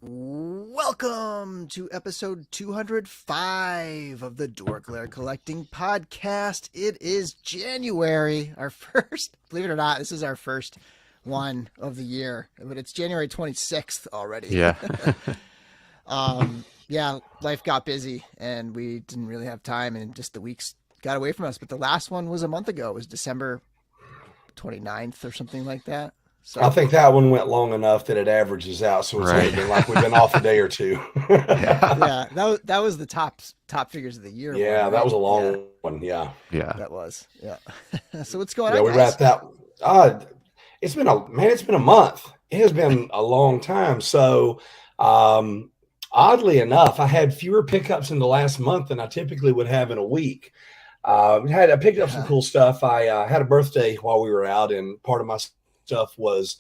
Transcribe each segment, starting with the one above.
Welcome to episode 205 of the DorkLair Collecting Podcast. It is January, our first, believe it or not, this is our first one of the year, but it's January 26th already. Yeah. Yeah, life got busy and we didn't really have time and just the weeks got away from us. But the last one was a month ago. It was December 29th or something like that. So I think that one went long enough that it averages out. So it's Right. only been like we've been off a day or two. yeah, that was the top figures of the year. Yeah, one, that right? was a long one. Yeah. Yeah. That was. Yeah. So what's going Yeah, on, we guys? wrapped that. It's been a month. It has been a long time. So oddly enough, I had fewer pickups in the last month than I typically would have in a week. I picked up some cool stuff. I had a birthday while we were out, and part of my stuff was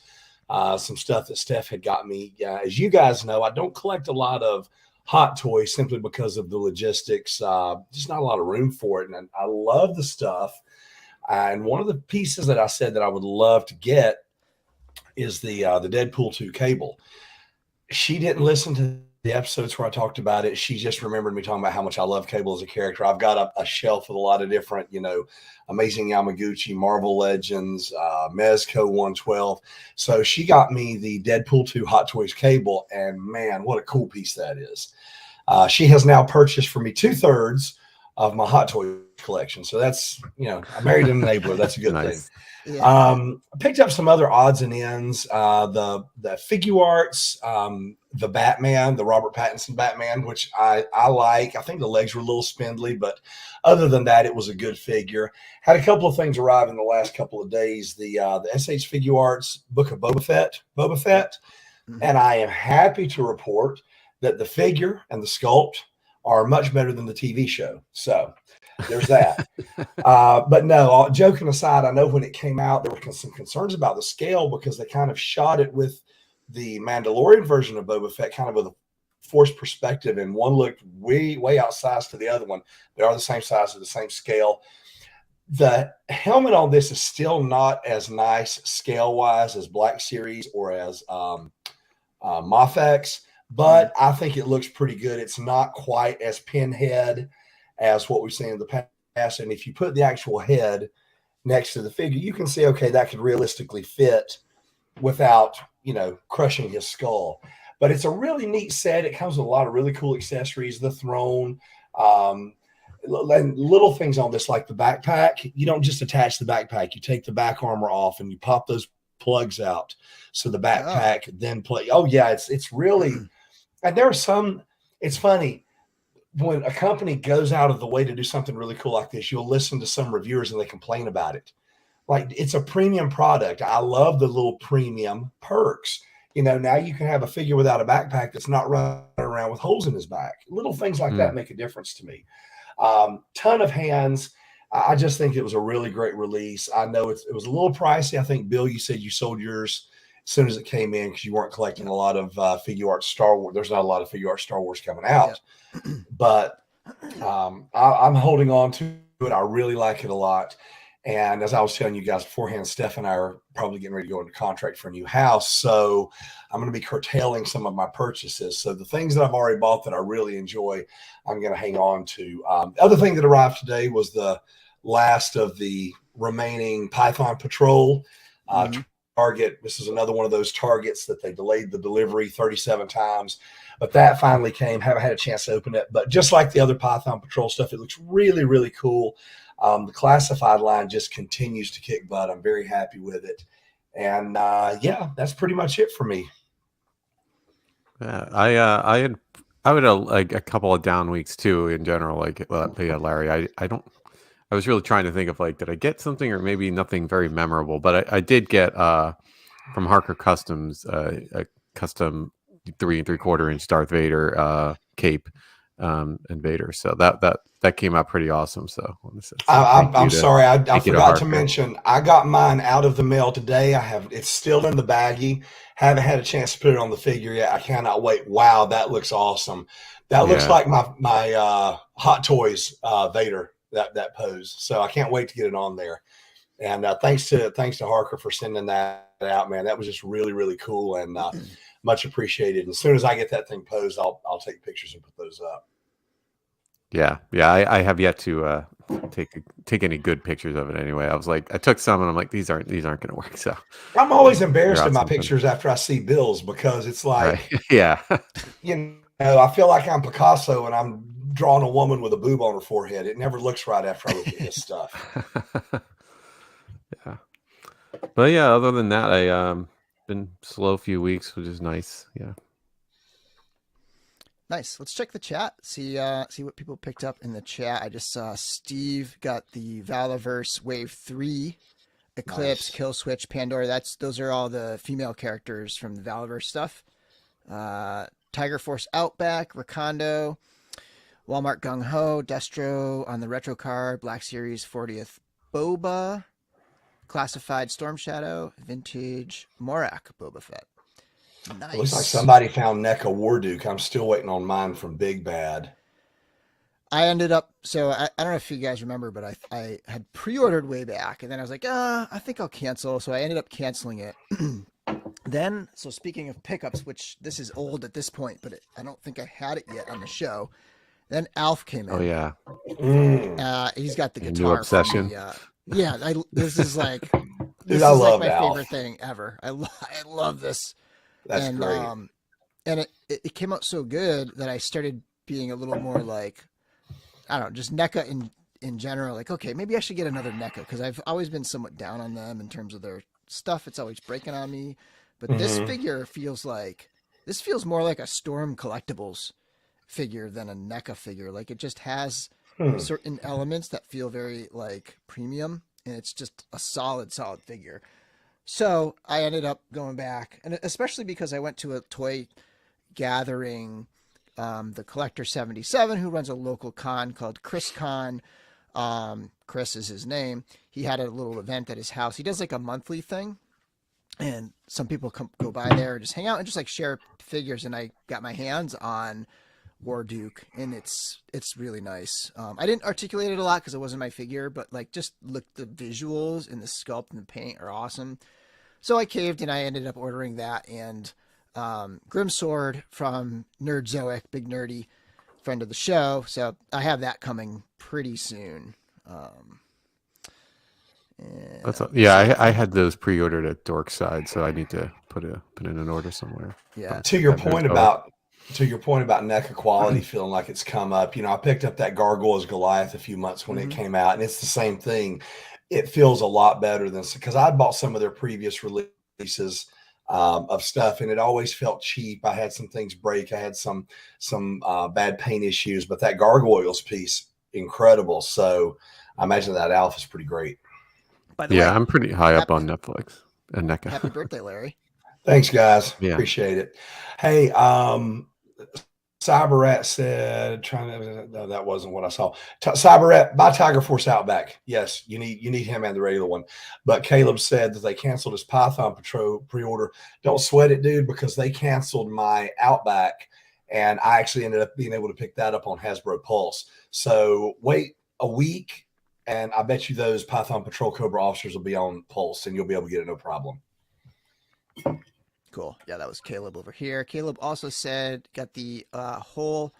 some stuff that Steph had got me. As you guys know, I don't collect a lot of hot toys simply because of the logistics. Just not a lot of room for it, and I love the stuff. And one of the pieces that I said that I would love to get is the Deadpool 2 cable. She didn't listen to the episodes where I talked about it. She just remembered me talking about how much I love Cable as a character. I've got a shelf with a lot of different, Amazing Yamaguchi, Marvel Legends, Mezco 112. So she got me the Deadpool 2 Hot Toys Cable, and man, what a cool piece that is. She has now purchased for me 2/3 of my Hot Toy collection. So that's, I married an enabler. That's a good thing. Yeah. I picked up some other odds and ends. The figure arts, the Batman, the Robert Pattinson Batman, which I like. I think the legs were a little spindly, but other than that, it was a good figure. Had a couple of things arrive in the last couple of days. The SH Figure Arts Book of Boba Fett, Mm-hmm. and I am happy to report that the figure and the sculpt are much better than the TV show. So there's that. But no, joking aside, I know when it came out, there were some concerns about the scale because they kind of shot it with the Mandalorian version of Boba Fett, kind of with a forced perspective, and one looked way outsized to the other one. They are the same size, the same scale. The helmet on this is still not as nice scale-wise as Black Series or as Mafex, but I think it looks pretty good. It's not quite as pinhead as what we've seen in the past. And if you put the actual head next to the figure, you can see, okay, that could realistically fit without, crushing his skull. But it's a really neat set. It comes with a lot of really cool accessories, the throne, and little things on this, like the backpack. You don't just attach the backpack. You take the back armor off and you pop those plugs out. So the backpack then play. Oh, yeah, it's really – and there are some – it's funny. When a company goes out of the way to do something really cool like this, you'll listen to some reviewers and they complain about it. Like, it's a premium product. I love the little premium perks. Now you can have a figure without a backpack that's not running around with holes in his back. Little things like that make a difference to me. Ton of hands. I just think it was a really great release. I know it was a little pricey. I think, Bill, you said you sold yours as soon as it came in because you weren't collecting a lot of figure art Star Wars. There's not a lot of figure art Star Wars coming out. Yeah. But I'm holding on to it. I really like it a lot. And as I was telling you guys beforehand, Steph and I are probably getting ready to go into contract for a new house. So I'm going to be curtailing some of my purchases. So the things that I've already bought that I really enjoy, I'm going to hang on to. The other thing that arrived today was the last of the remaining Python Patrol Target. This is another one of those Targets that they delayed the delivery 37 times. But that finally came. Haven't had a chance to open it. But just like the other Python Patrol stuff, it looks really, really cool. The classified line just continues to kick butt. I'm very happy with it. And that's pretty much it for me. Yeah, I had like a couple of down weeks too in general. Like, Larry, I was really trying to think of did I get something or maybe nothing very memorable, but I did get from Harker Customs a custom 3 3/4 inch Darth Vader cape and Vader. So that came out pretty awesome. So I'm sorry, I forgot to mention I got mine out of the mail today. It's still in the baggie. Haven't had a chance to put it on the figure yet. I cannot wait. Wow, that looks awesome. That looks like my Hot Toys Vader, that pose. So I can't wait to get it on there. And thanks to Harker for sending that out, man. That was just really, really cool. And much appreciated. And as soon as I get that thing posed, I'll take pictures and put those up. Yeah. I have yet to take any good pictures of it. Anyway, I was like, I took some, and I'm like, these aren't going to work. So I'm always embarrassed figure in out my something. pictures after I see Bill's, because it's Right. like, Yeah. you know, I feel like I'm Picasso and I'm drawing a woman with a boob on her forehead. It never looks right after I look at his stuff. Yeah. But yeah, other than that, I been slow a few weeks, which is nice. Yeah. Nice. Let's check the chat. See what people picked up in the chat. I just saw Steve got the Valaverse Wave 3, Eclipse, Nice. Kill Switch, Pandora. Those are all the female characters from the Valaverse stuff. Tiger Force Outback, Rakondo, Walmart Gung Ho, Destro on the retro card, Black Series 40th Boba, Classified Storm Shadow, Vintage Morak Boba Fett. Nice. It looks like somebody found NECA Warduke. I'm still waiting on mine from Big Bad. I ended up, so I don't know if you guys remember, but I had pre-ordered way back, and then I was like, I think I'll cancel. So I ended up canceling it. Then, so speaking of pickups, which this is old at this point, but I don't think I had it yet on the show. Then Alf came in. Oh yeah. He's got the Your guitar. new obsession. This is like, Dude, I love like my Alf. favorite thing ever. I love this. That's great. And it came out so good that I started being a little more like, I don't know, just NECA in general. Like, okay, maybe I should get another NECA, because I've always been somewhat down on them in terms of their stuff. It's always breaking on me. But this figure feels more like a Storm Collectibles figure than a NECA figure. Like, it just has certain elements that feel very like premium, and it's just a solid figure. So I ended up going back, and especially because I went to a toy gathering, the Collector 77, who runs a local con called Chris Con. Chris is his name. He had a little event at his house. He does like a monthly thing, and some people go by there and just hang out and just like share figures. And I got my hands on Warduke, and it's really nice. I didn't articulate it a lot because it wasn't my figure, but like, just look, the visuals and the sculpt and the paint are awesome. So I caved, and I ended up ordering that, and Grimsword from Nerdzoic, big nerdy friend of the show. So I have that coming pretty soon. I had those pre-ordered at Dorkside, so I need to put in an order somewhere. Yeah. To your point about NECA quality feeling like it's come up, I picked up that Gargoyles Goliath a few months when it came out, and it's the same thing. It feels a lot better than, because I bought some of their previous releases of stuff, and it always felt cheap. I had some things break. I had some bad paint issues, but that Gargoyles piece, incredible. So I imagine that Alpha is pretty great. By the way, I'm pretty high up on Netflix and NECA. Happy birthday, Larry. Thanks, guys. Yeah. Appreciate it. Hey, Cyberrat said, no, that wasn't what I saw. Cyberrat, buy Tiger Force Outback. Yes, you need him and the regular one. But Caleb said that they canceled his Python Patrol pre-order. Don't sweat it, dude, because they canceled my Outback, and I actually ended up being able to pick that up on Hasbro Pulse. So wait a week, and I bet you those Python Patrol Cobra officers will be on Pulse, and you'll be able to get it no problem. Cool. Yeah, that was Caleb over here. Caleb also said got the whole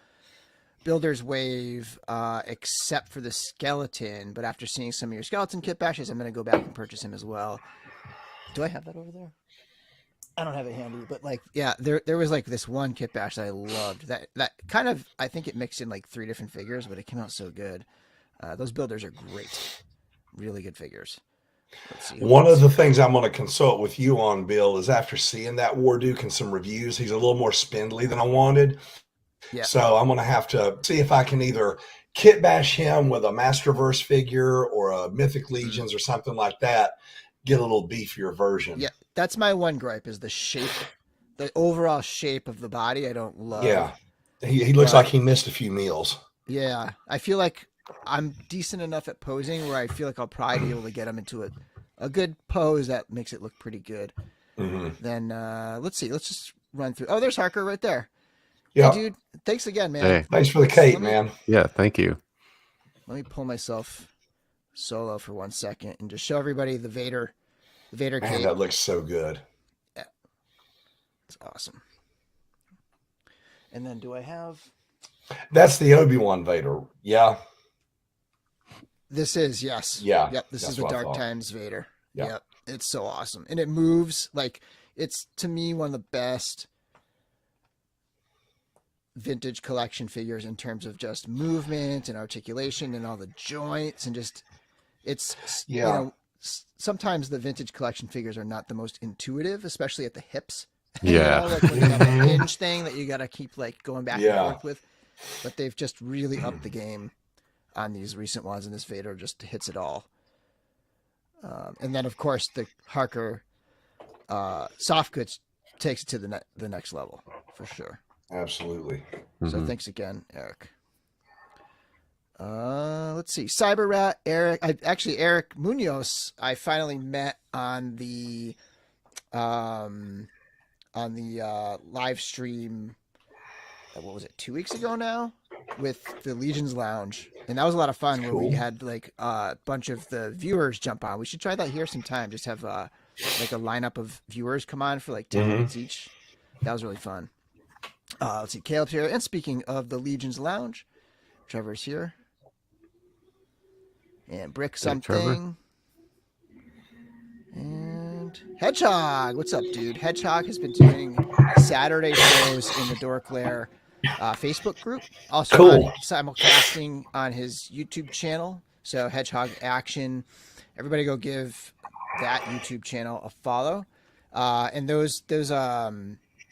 Builder's Wave except for the skeleton, but after seeing some of your skeleton kit bashes, I'm going to go back and purchase him as well. Do I have that over there? I don't have it handy, but like, yeah, there was like this one kit bash that I loved. That kind of, I think it mixed in like 3 different figures, but it came out so good. Those builders are great. Really good figures. Let's see. One of the things I'm going to consult with you on, Bill, is after seeing that Warduke and some reviews, he's a little more spindly than I wanted. Yeah. So I'm going to have to see if I can either kit bash him with a Masterverse figure or a Mythic Legions or something like that, get a little beefier version. Yeah, that's my one gripe, is the shape, the overall shape of the body I don't love. Yeah. He looks like he missed a few meals. Yeah. I feel like I'm decent enough at posing where I feel like I'll probably be able to get him into a good pose that makes it look pretty good. Then let's see. Let's just run through. Oh, there's Harker right there. Yeah, hey, dude. Thanks again, man. Hey. Thanks for the cape, man. Yeah, thank you. Let me pull myself solo for 1 second and just show everybody the Vader cape. Man, that looks so good. Yeah, it's awesome. And then do I have? That's the Obi-Wan Vader. Yeah. This is, yes. Yeah. Yep. This is the Dark Times Vader. Yeah. Yep. It's so awesome. And it moves like it's, to me, one of the best vintage collection figures in terms of just movement and articulation and all the joints and just, it's, you know, sometimes the vintage collection figures are not the most intuitive, especially at the hips. Yeah. You know, like when you have a hinge thing that you got to keep like going back and forth with. But they've just really upped the game on these recent ones, and this Vader just hits it all. And then, of course, the Harker soft goods takes it to the next level for sure. Absolutely. So thanks again, Eric. Let's see. Cyber Rat, Eric. Eric Munoz, I finally met on the live stream. What was it? 2 weeks ago now, with the Legions Lounge, and that was a lot of fun. Where we had like a bunch of the viewers jump on. We should try that here sometime. Just have like a lineup of viewers come on for like 10 minutes each. That was really fun. Let's see. Caleb's here. And speaking of the Legions Lounge, Trevor's here. And Brick something. And Hedgehog. What's up, dude? Hedgehog has been doing Saturday shows in the DorkLair Facebook group. Also simulcasting on his YouTube channel. So Hedgehog Action. Everybody go give that YouTube channel a follow. And those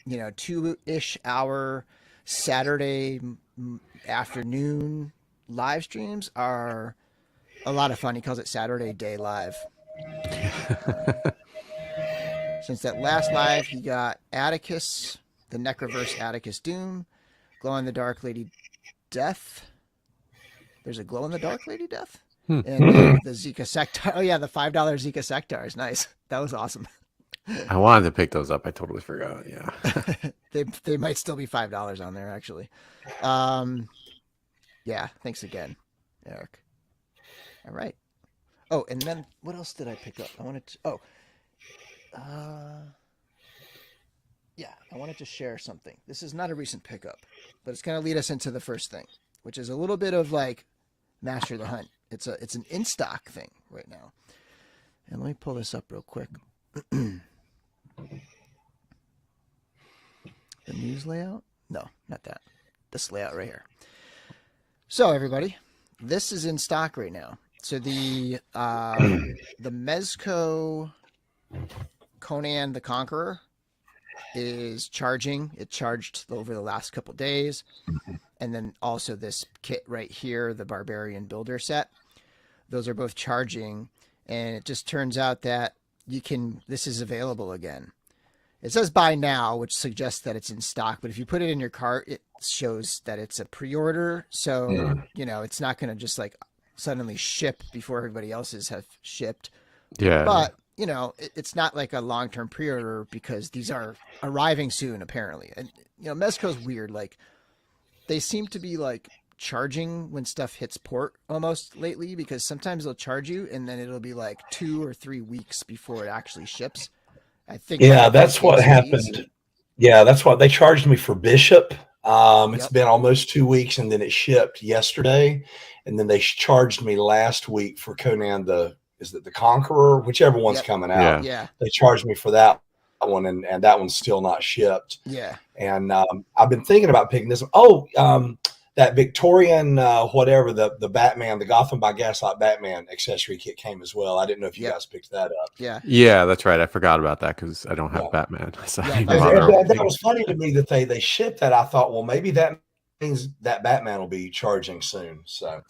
2-ish hour Saturday afternoon live streams are a lot of fun. He calls it Saturday Day Live. Since that last live, he got Atticus, the Necroverse Atticus Doom, Glow in the Dark Lady Death. There's a Glow in the Dark Lady Death? And the Zika Sectar. Oh, yeah, the $5 Zika Sectar is nice. That was awesome. I wanted to pick those up. I totally forgot. Yeah. They might still be $5 on there, actually. Yeah, thanks again, Eric. All right. Oh, and then what else did I pick up? I wanted to share something. This is not a recent pickup, but it's going to lead us into the first thing, which is a little bit of like Master the Hunt. It's an in-stock thing right now. And let me pull this up real quick. The news layout? No, not that. This layout right here. So everybody, this is in stock right now. So the Mezco Conan the Conqueror is charging. It charged over the last couple days. And then also this kit right here, the Barbarian Builder set. Those are both charging. And it just turns out that this is available again. It says buy now, which suggests that it's in stock. But if you put it in your cart, it shows that it's a pre-order. So, it's not going to just like suddenly ship before everybody else's have shipped. Yeah. But, it's not like a long-term pre-order because these are arriving soon, apparently. And, Mezco's weird. Like, they seem to be like charging when stuff hits port almost lately, because sometimes they'll charge you and then it'll be like 2 or 3 weeks before it actually ships. I think. Yeah, that's what happened. Yeah, that's what they charged me for Bishop. It's been almost 2 weeks, and then it shipped yesterday, and then they charged me last week for Conan the Conqueror, whichever one's coming out. Yeah, they charged me for that one, and that one's still not shipped. Yeah, and I've been thinking about picking this. Oh, that Victorian whatever, the Batman, the Gotham by Gaslight Batman accessory kit came as well. I didn't know if you guys picked that up. Yeah, that's right. I forgot about that because I don't have Batman. So that was funny to me that they shipped that. I thought, well, maybe that means that Batman will be charging soon. So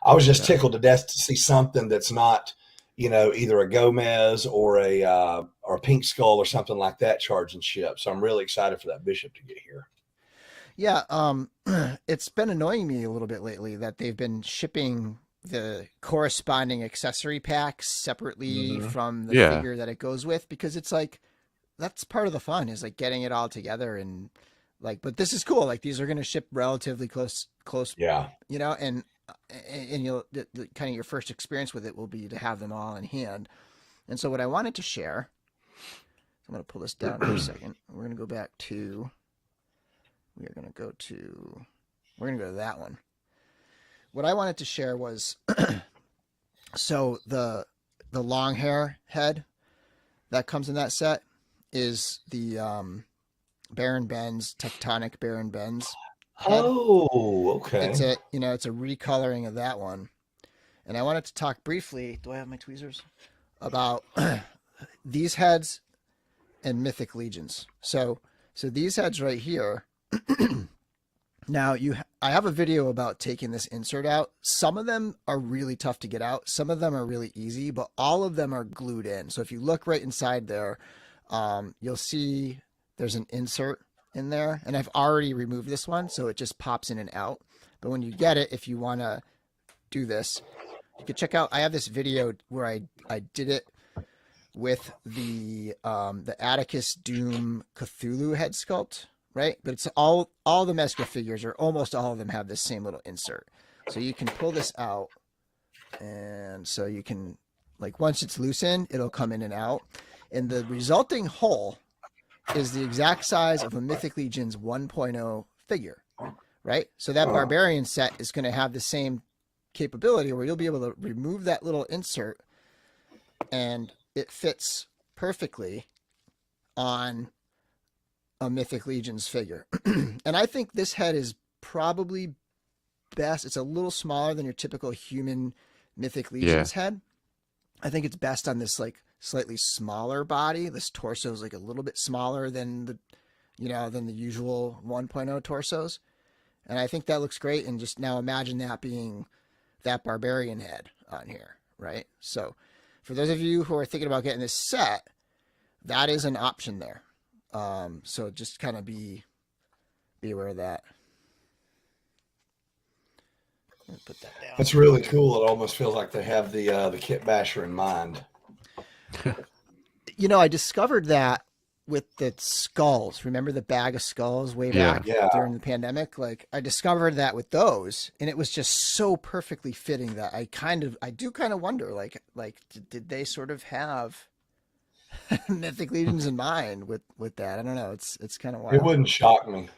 I was just tickled to death to see something that's not, either a Gomez or a Pink Skull or something like that charge and ship. So I'm really excited for that Bishop to get here. Yeah, it's been annoying me a little bit lately that they've been shipping the corresponding accessory packs separately from the figure that it goes with, because it's like, that's part of the fun, is like getting it all together, and like, but this is cool. Like, these are going to ship relatively close. Yeah. And you'll kind of your first experience with it will be to have them all in hand. And so what I wanted to share, I'm going to pull this down for a second. We're going to go back to, we're going to go to that one. What I wanted to share was, so the long hair head that comes in that set is the Baron Benz Tectonic Baron Benz head. Oh, okay. It's a recoloring of that one. And I wanted to talk briefly, do I have my tweezers? About these heads and Mythic Legions. So these heads right here. Now I have a video about taking this insert out. Some of them are really tough to get out. Some of them are really easy, but all of them are glued in. So if you look right inside there, you'll see there's an insert in there, and I've already removed this one, so it just pops in and out. But when you get it, if you want to do this, you can check out, I have this video where I did it with the Atticus Doom Cthulhu head sculpt, right? But it's all the Mezco figures, or almost all of them, have this same little insert. So you can pull this out, and so you can, like, once it's loosened, it'll come in and out. And the resulting hole is the exact size of a Mythic Legions 1.0 figure, right? So that Barbarian set is going to have the same capability where you'll be able to remove that little insert and it fits perfectly on a Mythic Legions figure. And I think this head is probably best. It's a little smaller than your typical human Mythic Legions head. I think it's best on this like slightly smaller body. This torso is like a little bit smaller than the usual 1.0 torsos. And I think that looks great. And just now imagine that being that Barbarian head on here, right? So for those of you who are thinking about getting this set, that is an option there. So just kind of be aware of that. Put that down. That's really cool. It almost feels like they have the Kit Basher in mind. I discovered that with the skulls. Remember the bag of skulls way back during the pandemic? Like, I discovered that with those, and it was just so perfectly fitting that I do kind of wonder, like did they sort of have Mythic Legions in mind with that? I don't know. It's kind of wild. It wouldn't shock me.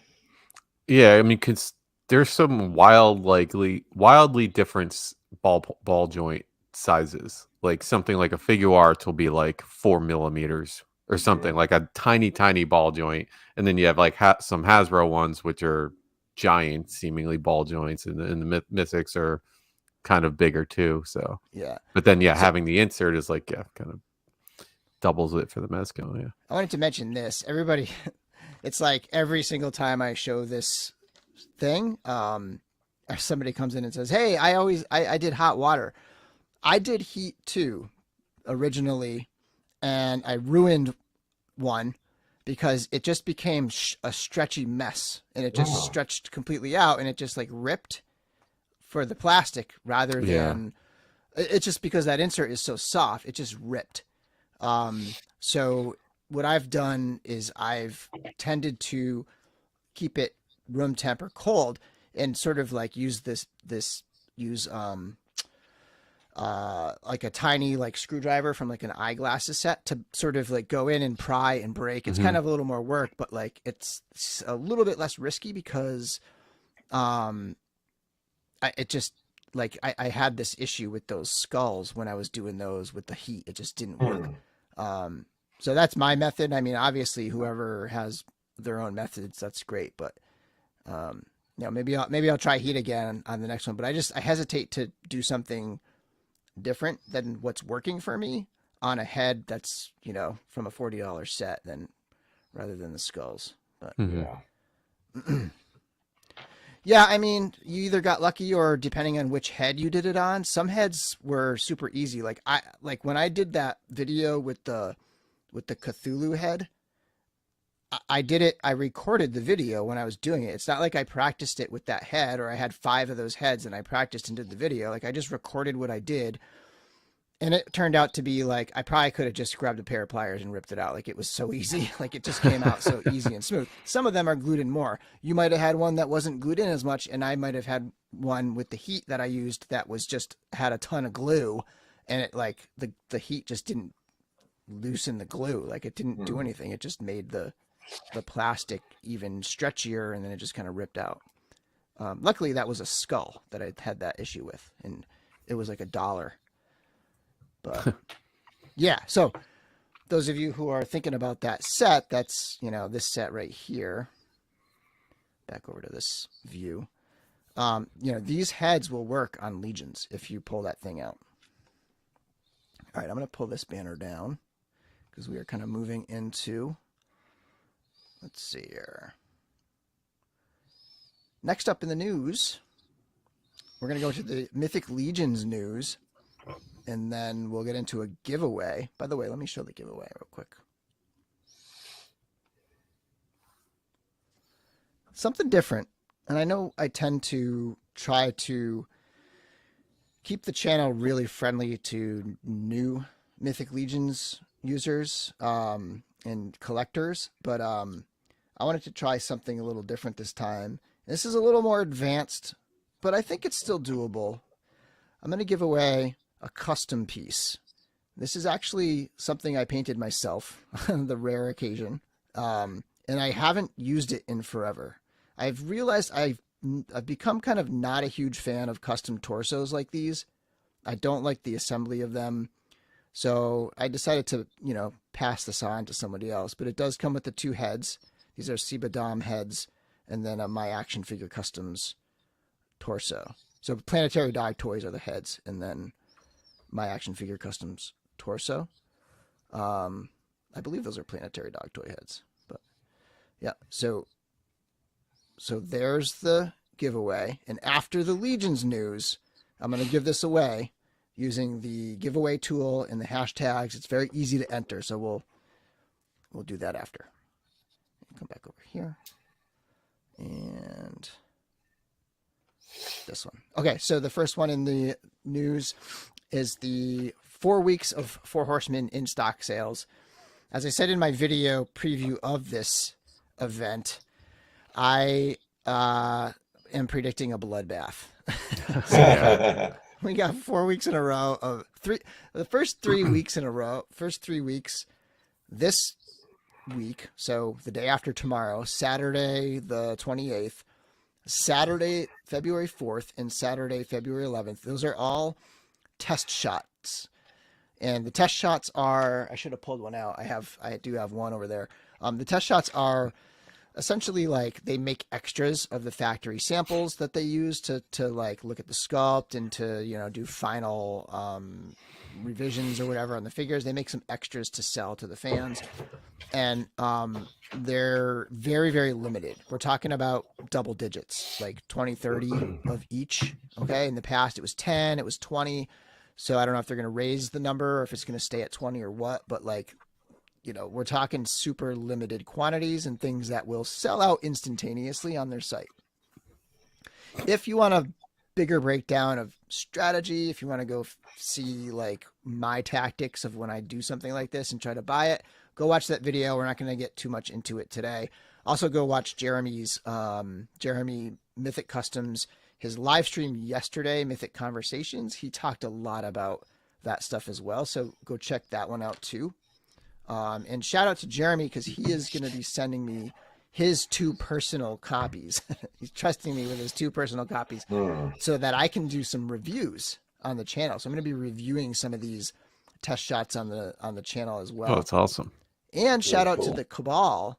Yeah, I mean, cause there's some wildly different ball joint sizes. Like something like a figure art will be like 4 millimeters or something, like a tiny ball joint, and then you have like some Hasbro ones which are giant, seemingly ball joints, and the Mythics are kind of bigger too. So but then having the insert is like kind of doubles it for the Mezco. Yeah, I wanted to mention this. Everybody, it's like every single time I show this thing, somebody comes in and says, "Hey, I did hot water. I did heat too, originally, and I ruined one because it just became a stretchy mess, and it just stretched completely out, and it just like ripped for the plastic rather than it's just because that insert is so soft, it just ripped. So what I've done is I've tended to keep it room temp or cold, and sort of like use like a tiny like screwdriver from like an eyeglasses set to sort of like go in and pry and break. It's kind of a little more work, but like it's a little bit less risky because I had this issue with those skulls when I was doing those with the heat. It just didn't work. So that's my method. I mean, obviously whoever has their own methods, that's great, but maybe I'll try heat again on the next one, but I hesitate to do something different than what's working for me on a head that's from a $40 set rather than the skulls. But I mean, you either got lucky or depending on which head you did it on. Some heads were super easy. Like when I did that video with the Cthulhu head, I did it. I recorded the video when I was doing it. It's not like I practiced it with that head, or I had 5 of those heads and I practiced and did the video. Like, I just recorded what I did, and it turned out to be like, I probably could have just grabbed a pair of pliers and ripped it out. Like, it was so easy. Like, it just came out so easy and smooth. Some of them are glued in more. You might have had one that wasn't glued in as much, and I might have had one with the heat that I used that was just had a ton of glue, and it the heat just didn't loosen the glue. Like, it didn't do anything. It just made the the plastic even stretchier, and then it just kind of ripped out. Luckily, that was a skull that I had that issue with, and it was like $1. But yeah, so those of you who are thinking about that set, that's, this set right here. Back over to this view. These heads will work on Legions if you pull that thing out. All right, I'm going to pull this banner down because we are kind of moving into, let's see here. Next up in the news, we're going to go to the Mythic Legions news, and then we'll get into a giveaway. By the way, let me show the giveaway real quick. Something different. And I know I tend to try to keep the channel really friendly to new Mythic Legions users and collectors, but I wanted to try something a little different this time. This is a little more advanced, but I think it's still doable. I'm going to give away a custom piece. This is actually something I painted myself on the rare occasion, and I haven't used it in forever. I've realized I've become kind of not a huge fan of custom torsos like these. I don't like the assembly of them. So I decided to, pass this on to somebody else. But it does come with the 2 heads. These are Dom heads. And then my action figure customs torso. So Planetary Dog Toys are the heads. And then my action figure customs torso. I believe those are Planetary Dog Toy heads. But yeah, so there's the giveaway. And after the Legions news, I'm going to give this away using the giveaway tool and the hashtags. It's very easy to enter, so we'll do that after. Come back over here. And this one. Okay, so the first one in the news is the 4 weeks of 4 Horsemen in stock sales. As I said in my video preview of this event, I am predicting a bloodbath. So we got 4 weeks in a row of the first 3 weeks in a row, first 3 weeks this week. So the day after tomorrow, Saturday, the 28th, Saturday, February 4th, and Saturday, February 11th. Those are all test shots. And the test shots are, I should have pulled one out. I do have one over there. The test shots are essentially like they make extras of the factory samples that they use to like look at the sculpt and to, do final revisions or whatever on the figures. They make some extras to sell to the fans. And they're very, very limited. We're talking about double digits, like 20, 30 of each. Okay. In the past, it was 10, it was 20. So I don't know if they're going to raise the number or if it's going to stay at 20 or what, but like, we're talking super limited quantities and things that will sell out instantaneously on their site. If you want a bigger breakdown of strategy, if you want to go see like my tactics of when I do something like this and try to buy it, go watch that video. We're not going to get too much into it today. Also go watch Jeremy Mythic Customs, his live stream yesterday, Mythic Conversations. He talked a lot about that stuff as well. So go check that one out too. And shout out to Jeremy because he is going to be sending me his 2 personal copies. He's trusting me with his 2 personal copies so that I can do some reviews on the channel. So I'm going to be reviewing some of these test shots on the channel as well. Oh, that's awesome. And shout out to the Cabal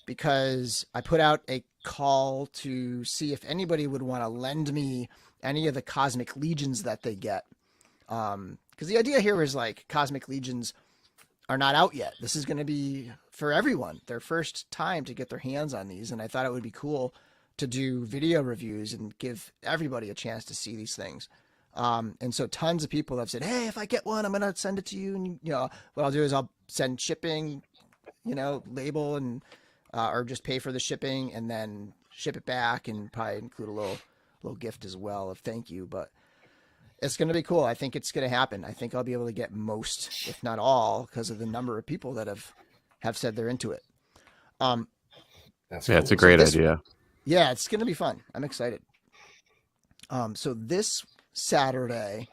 because I put out a call to see if anybody would want to lend me any of the Cosmic Legions that they get. Because the idea here is like Cosmic Legions are not out yet. This is going to be for everyone, their first time to get their hands on these. And I thought it would be cool to do video reviews and give everybody a chance to see these things. And so tons of people have said, hey, if I get one, I'm going to send it to you. And, what I'll do is I'll send shipping, label and, or just pay for the shipping and then ship it back and probably include a little gift as well of thank you. But it's going to be cool. I think it's going to happen. I think I'll be able to get most, if not all, because of the number of people that have said they're into it. That's Yeah, cool. it's a great idea. Yeah, it's going to be fun. I'm excited. So this Saturday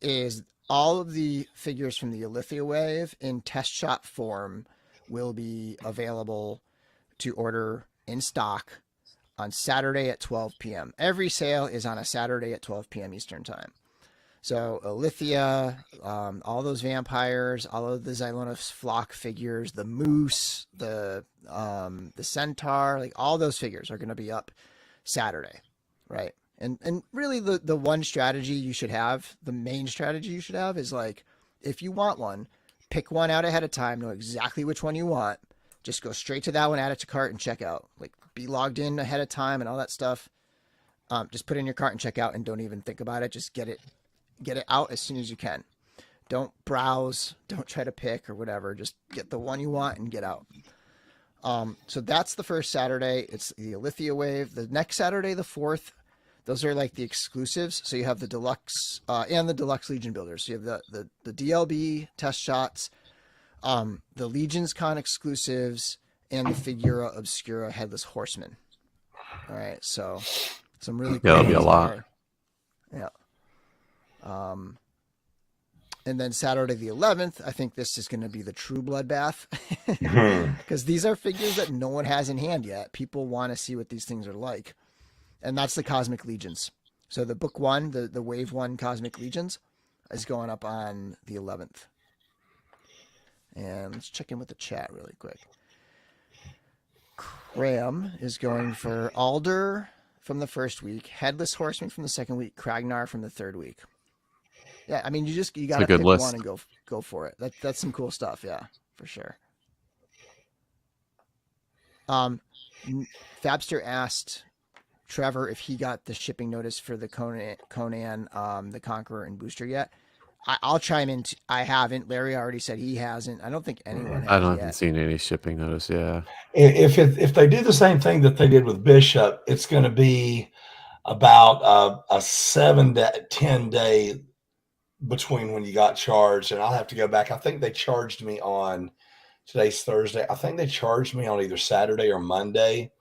is all of the figures from the Alithia Wave in test shot form will be available to order in stock on Saturday at 12 p.m. Every sale is on a Saturday at 12 p.m. Eastern time. So Alithia, all those vampires, all of the Xylonis flock figures, the moose, the centaur, like all those figures are going to be up Saturday, right? And really the one strategy you should have, the main strategy you should have is like, if you want one, pick one out ahead of time, know exactly which one you want, just go straight to that one, add it to cart and check out. Like be logged in ahead of time and all that stuff. Just put it in your cart and check out and don't even think about it. Just get it out as soon as you can. Don't browse, don't try to pick or whatever. Just get the one you want and get out. So that's the first Saturday. It's the Alithia wave. The next Saturday, the 4th, those are like the exclusives. So you have the deluxe and the deluxe Legion builders. So you have the DLB test shots, the LegionsCon exclusives, and the Figura Obscura Headless Horseman. All right, so some really cool that'll be a lot. there. Yeah. And then Saturday the 11th, I think this is going to be the true bloodbath because these are figures that no one has in hand yet. People want to see what these things are like. And that's the Cosmic Legions. So the book 1, the wave 1 Cosmic Legions is going up on the 11th. And let's check in with the chat really quick. Cram is going for Alder from the first week, Headless Horseman from the second week, Kragnar from the third week. Yeah, I mean, you got to pick list. one and go for it. That's some cool stuff, yeah, for sure. Fabster asked Trevor if he got the shipping notice for the Conan, the Conqueror, and Booster yet. I'll chime in. I haven't. Larry already said he hasn't. I don't think anyone has. I haven't seen any shipping notice. Yeah. If they do the same thing that they did with Bishop, it's going to be about a 7 to 10 day between when you got charged, and I'll have to go back. I think they charged me on today's Thursday. I think they charged me on either Saturday or Monday.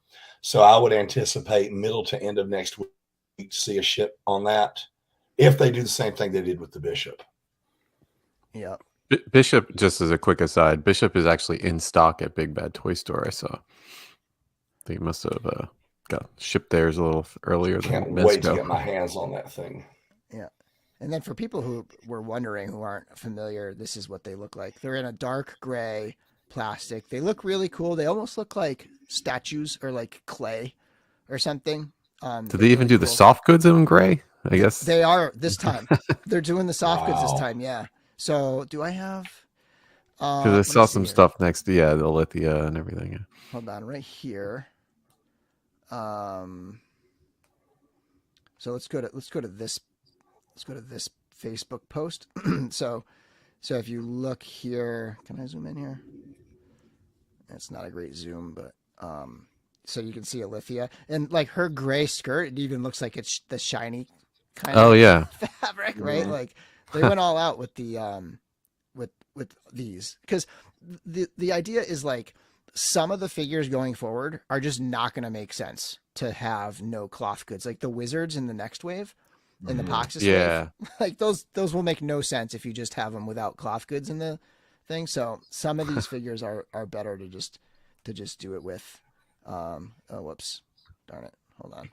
So I would anticipate middle to end of next week to see a ship on that if they do the same thing they did with the Bishop. Yeah. Bishop, just as a quick aside, Bishop is actually in stock at Big Bad Toy Store. I saw. They must have got shipped theirs a little earlier than Can't Mezco. wait to get my hands on that thing. Yeah. And then for people who were wondering, who aren't familiar, this is what they look like. They're in a dark gray plastic. They look really cool. They almost look like statues or like clay or something. Did they even do the soft goods in gray? I guess they are this time. They're doing the soft goods this time. Yeah. So do I have? Because I saw some stuff next to the Alithia and everything. Yeah. Hold on, right here. So let's go to this. Let's go to this Facebook post. So if you look here, can I zoom in here? It's not a great zoom, but so you can see Alithia and like her gray skirt. It even looks like it's the shiny kind of fabric, right? Mm-hmm. Like they went all out with the with these because the idea is like some of the figures going forward are just not going to make sense to have no cloth goods, like the wizards in the next wave. In the Poxus wave. Like those will make no sense if you just have them without cloth goods in the thing. So some of these figures are better to just do it with. Oh, whoops, darn it! Hold on,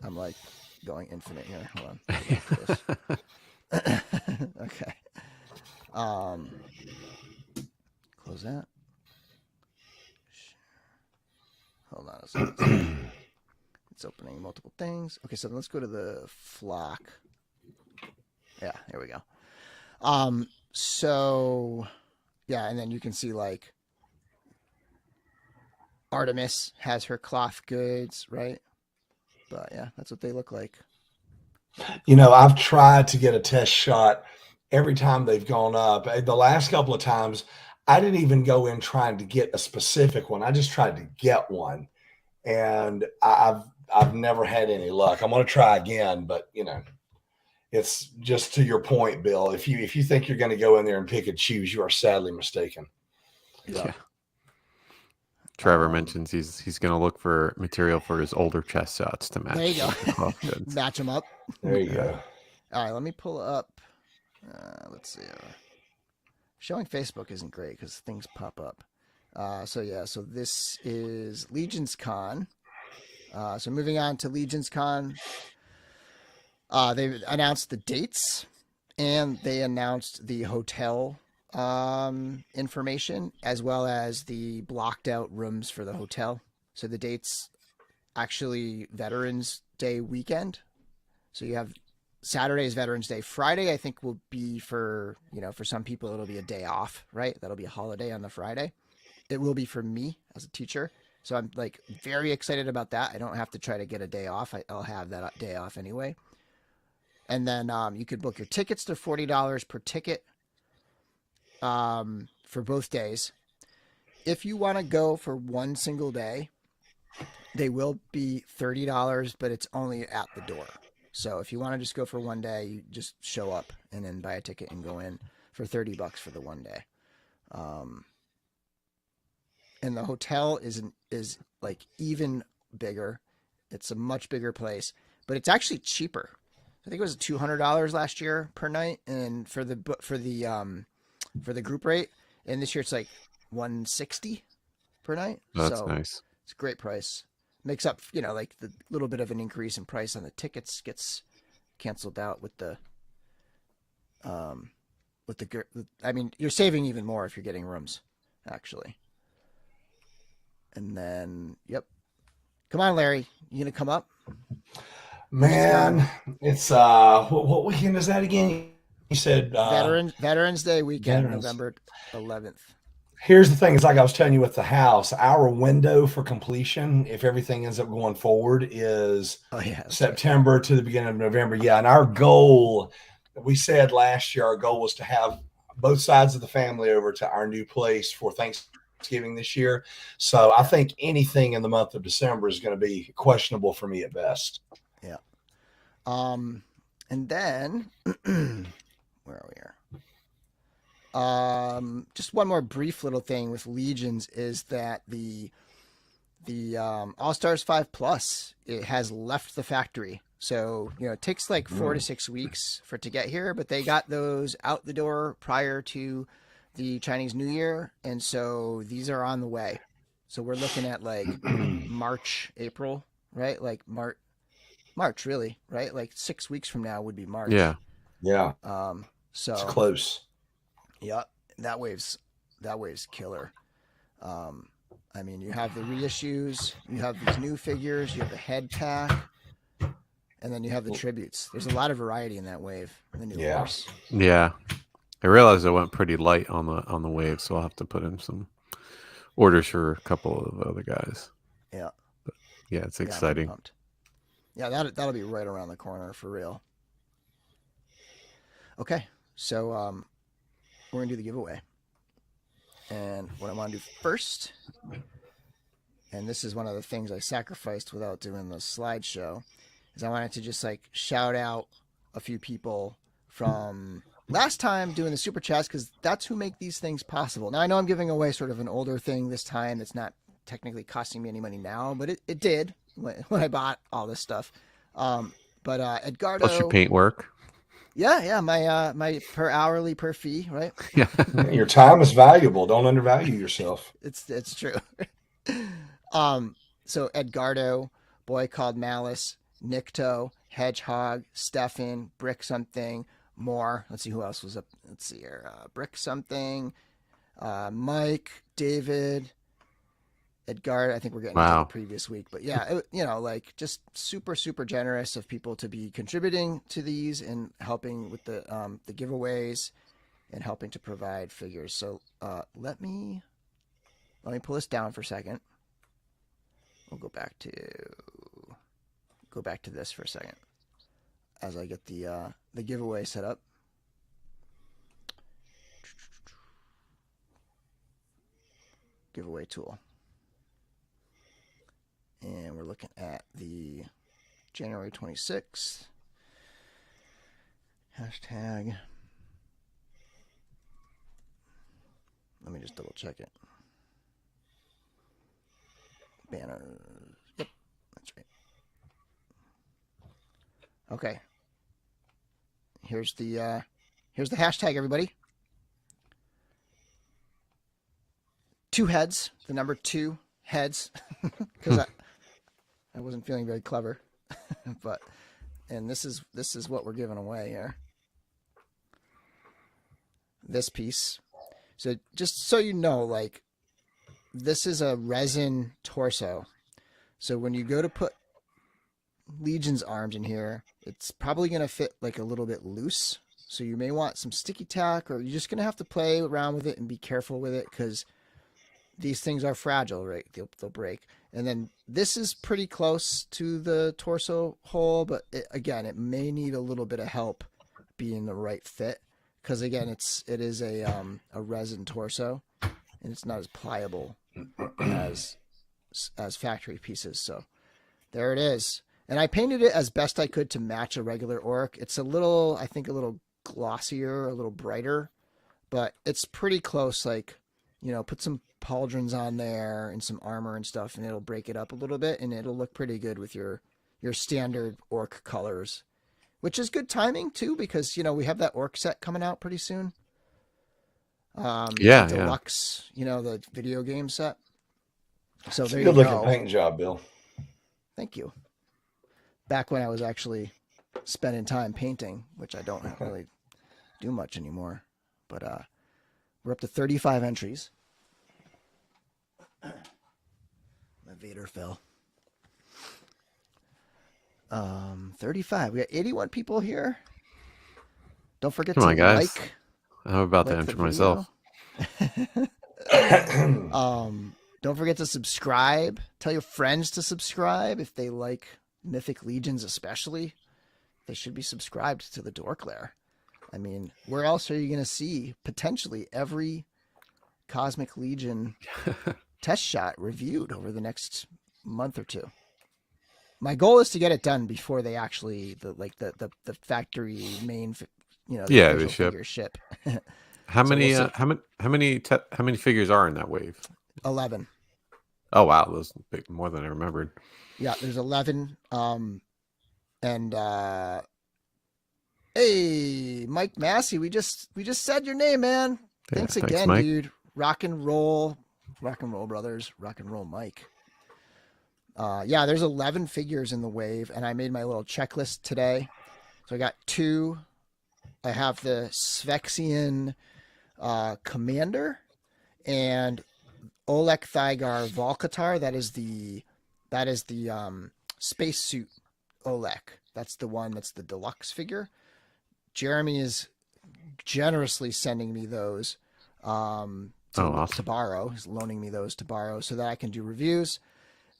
I'm like going infinite here. Hold on. Okay. Close that. Hold on a second. It's opening multiple things. Okay, so let's go to the flock. Yeah, here we go. So yeah, and then you can see like Artemis has her cloth goods, right? But yeah, that's what they look like. You know, I've tried to get a test shot every time they've gone up. The last couple of times, I didn't even go in trying to get a specific one. I just tried to get one, and I've never had any luck. I'm going to try again, but you know, it's just to your point, Bill. If you think you're going to go in there and pick and choose, you are sadly mistaken. Yeah. Trevor mentions he's going to look for material for his older chest shots to match. There you go. Match them up. There you go. All right, let me pull up. Let's see. Showing Facebook isn't great because things pop up. So this is LegionsCon. So moving on to LegionsCon, they announced the dates and they announced the hotel information as well as the blocked out rooms for the hotel. So the dates actually Veterans Day weekend. So you have Saturday is Veterans Day. Friday, I think, will be for some people it'll be a day off, right? That'll be a holiday on the Friday. It will be for me as a teacher. So I'm like very excited about that. I don't have to try to get a day off. I'll have that day off anyway. And then you could book your tickets to $40 per ticket for both days. If you want to go for one single day, they will be $30, but it's only at the door. So if you want to just go for one day, you just show up and then buy a ticket and go in for $30 for the one day. And the hotel is like even bigger. It's a much bigger place, but it's actually cheaper. I think it was $200 last year per night, and for the group rate, and this year it's like $160 per night. That's so nice. It's a great price. Makes up, like the little bit of an increase in price on the tickets gets canceled out with the I mean, you're saving even more if you're getting rooms, actually. And then, yep. Come on, Larry. You gonna come up? Man, it's what weekend is that again? You said Veterans Day weekend, Veterans. November 11th. Here's the thing: is like I was telling you with the house, our window for completion, if everything ends up going forward, is September to the beginning of November. Yeah, and our goal, we said last year, our goal was to have both sides of the family over to our new place for Thanksgiving this year. So I think anything in the month of December is going to be questionable for me at best. Yeah. And then where are we here? Just one more brief little thing with Legions is that the All-Stars 5 Plus, it has left the factory. So, it takes like 4 to 6 weeks for it to get here, but they got those out the door prior to the Chinese New Year. And so these are on the way. So we're looking at like March, April, right? Like March, really, right? Like 6 weeks from now would be March. Yeah. Yeah. So it's close. Yeah, that wave's killer. I mean, you have the reissues, you have these new figures, you have the head pack, and then you have the tributes. There's a lot of variety in that wave. The new horse. Yeah. I realized I went pretty light on the wave, so I'll have to put in some orders for a couple of other guys. Yeah. But yeah, it's exciting. Yeah, that'll be right around the corner for real. Okay, so we're going to do the giveaway. And what I want to do first, and this is one of the things I sacrificed without doing the slideshow, is I wanted to just like shout out a few people from last time doing the super chats, because that's who make these things possible. Now, I know I'm giving away sort of an older thing this time that's not technically costing me any money now, but it did when I bought all this stuff. But Edgardo... Plus your paint work. Yeah, my per hourly per fee, right? Yeah. Your time is valuable. Don't undervalue yourself. It's true. So Edgardo, Boy Called Malice, Nikto, Hedgehog, Stefan, Brick Something, more. Let's see who else was up. Let's see here. Brick Something, Mike, David, Edgar. I think we're getting into the previous week, but yeah, like just super, super generous of people to be contributing to these and helping with the giveaways and helping to provide figures. So let me pull this down for a second. We'll go back to this for a second as I get the giveaway set up. Giveaway tool. And we're looking at the January 26th hashtag. Let me just double check it. Banner. Yep, that's right. Okay. Here's the hashtag, everybody. 2 heads, the number 2 heads, because I wasn't feeling very clever, and this is what we're giving away here. This piece. So just so you know, like, this is a resin torso. So when you go to put Legion's arms in here, it's probably going to fit like a little bit loose. So you may want some sticky tack, or you're just going to have to play around with it and be careful with it, because these things are fragile, right? They'll break. And then this is pretty close to the torso hole, but again, it may need a little bit of help being the right fit, because again, it is a resin torso, and it's not as pliable as factory pieces. So there it is. And I painted it as best I could to match a regular orc. It's a little, I think, a little glossier, a little brighter, but it's pretty close. Like, put some pauldrons on there and some armor and stuff, and it'll break it up a little bit, and it'll look pretty good with your standard orc colors, which is good timing too, because we have that orc set coming out pretty soon. The deluxe, the video game set. So there you Good looking go. paint job, Bill. Thank you. Back when I was actually spending time painting, which I don't really do much anymore, but we're up to 35 entries. My Vader fell. 35. We got 81 people here. Don't forget Come to on, guys. like. I'm about to Like enter the myself. Don't forget to subscribe. Tell your friends to subscribe if they like Mythic Legions, especially. They should be subscribed to the DorkLair. I mean, where else are you going to see potentially every Cosmic Legion test shot reviewed over the next month or two? My goal is to get it done before they actually the factory main, They figure ship. How So many? we'll How many figures are in that wave? 11. Oh wow, those big, more than I remembered. Yeah, there's 11. And hey, Mike Massey, we just said your name, man. Thanks again, Mike. dude. Rock and roll brothers, rock and roll Mike. Yeah, there's 11 figures in the wave, and I made my little checklist today. So I got 2. I have the Sphexian Commander and Oleg Thygar Volkatar. That is the spacesuit Oleg. That's the one that's the deluxe figure. Jeremy is generously sending me those Awesome. to borrow. He's loaning me those to borrow so that I can do reviews.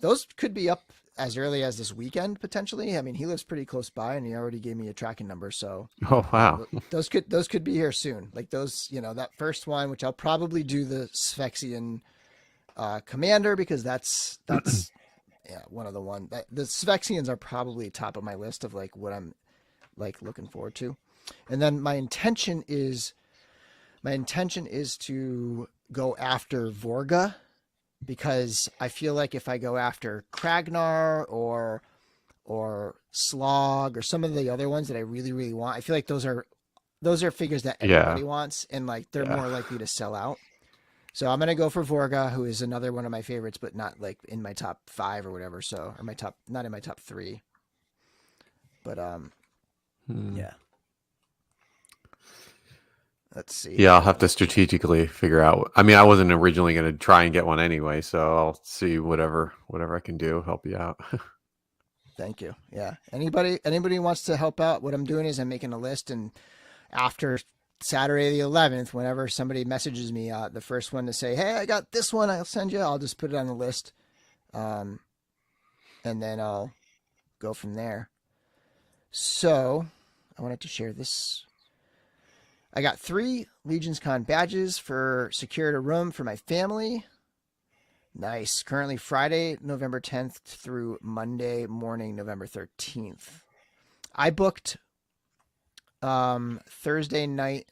Those could be up as early as this weekend, potentially. I mean, he lives pretty close by, and he already gave me a tracking number. So, Oh wow. those could be here soon. Like those, that first one, which I'll probably do the Sphexian Commander, because that's one of the one that the Sphexians are probably top of my list of like what I'm like looking forward to. And then my intention is to go after Vorga, because I feel like if I go after Kragnar or Slog or some of the other ones that I really, really want, I feel like those are figures that everybody wants, and like they're more likely to sell out. So I'm gonna go for Vorga, who is another one of my favorites, but not like in my top 5 or whatever. So, or not in my top 3. But yeah. Let's see. Yeah, I'll have to strategically figure out. I mean, I wasn't originally going to try and get one anyway, so I'll see whatever I can do, help you out. Thank you. Yeah. Anybody wants to help out? What I'm doing is I'm making a list, and after Saturday the 11th, whenever somebody messages me, the first one to say, "Hey, I got this one," I'll send you. I'll just put it on the list, and then I'll go from there. So I wanted to share this. I got 3 LegionsCon badges for secured a room for my family. Nice. Currently Friday, November 10th through Monday morning, November 13th. I booked Thursday night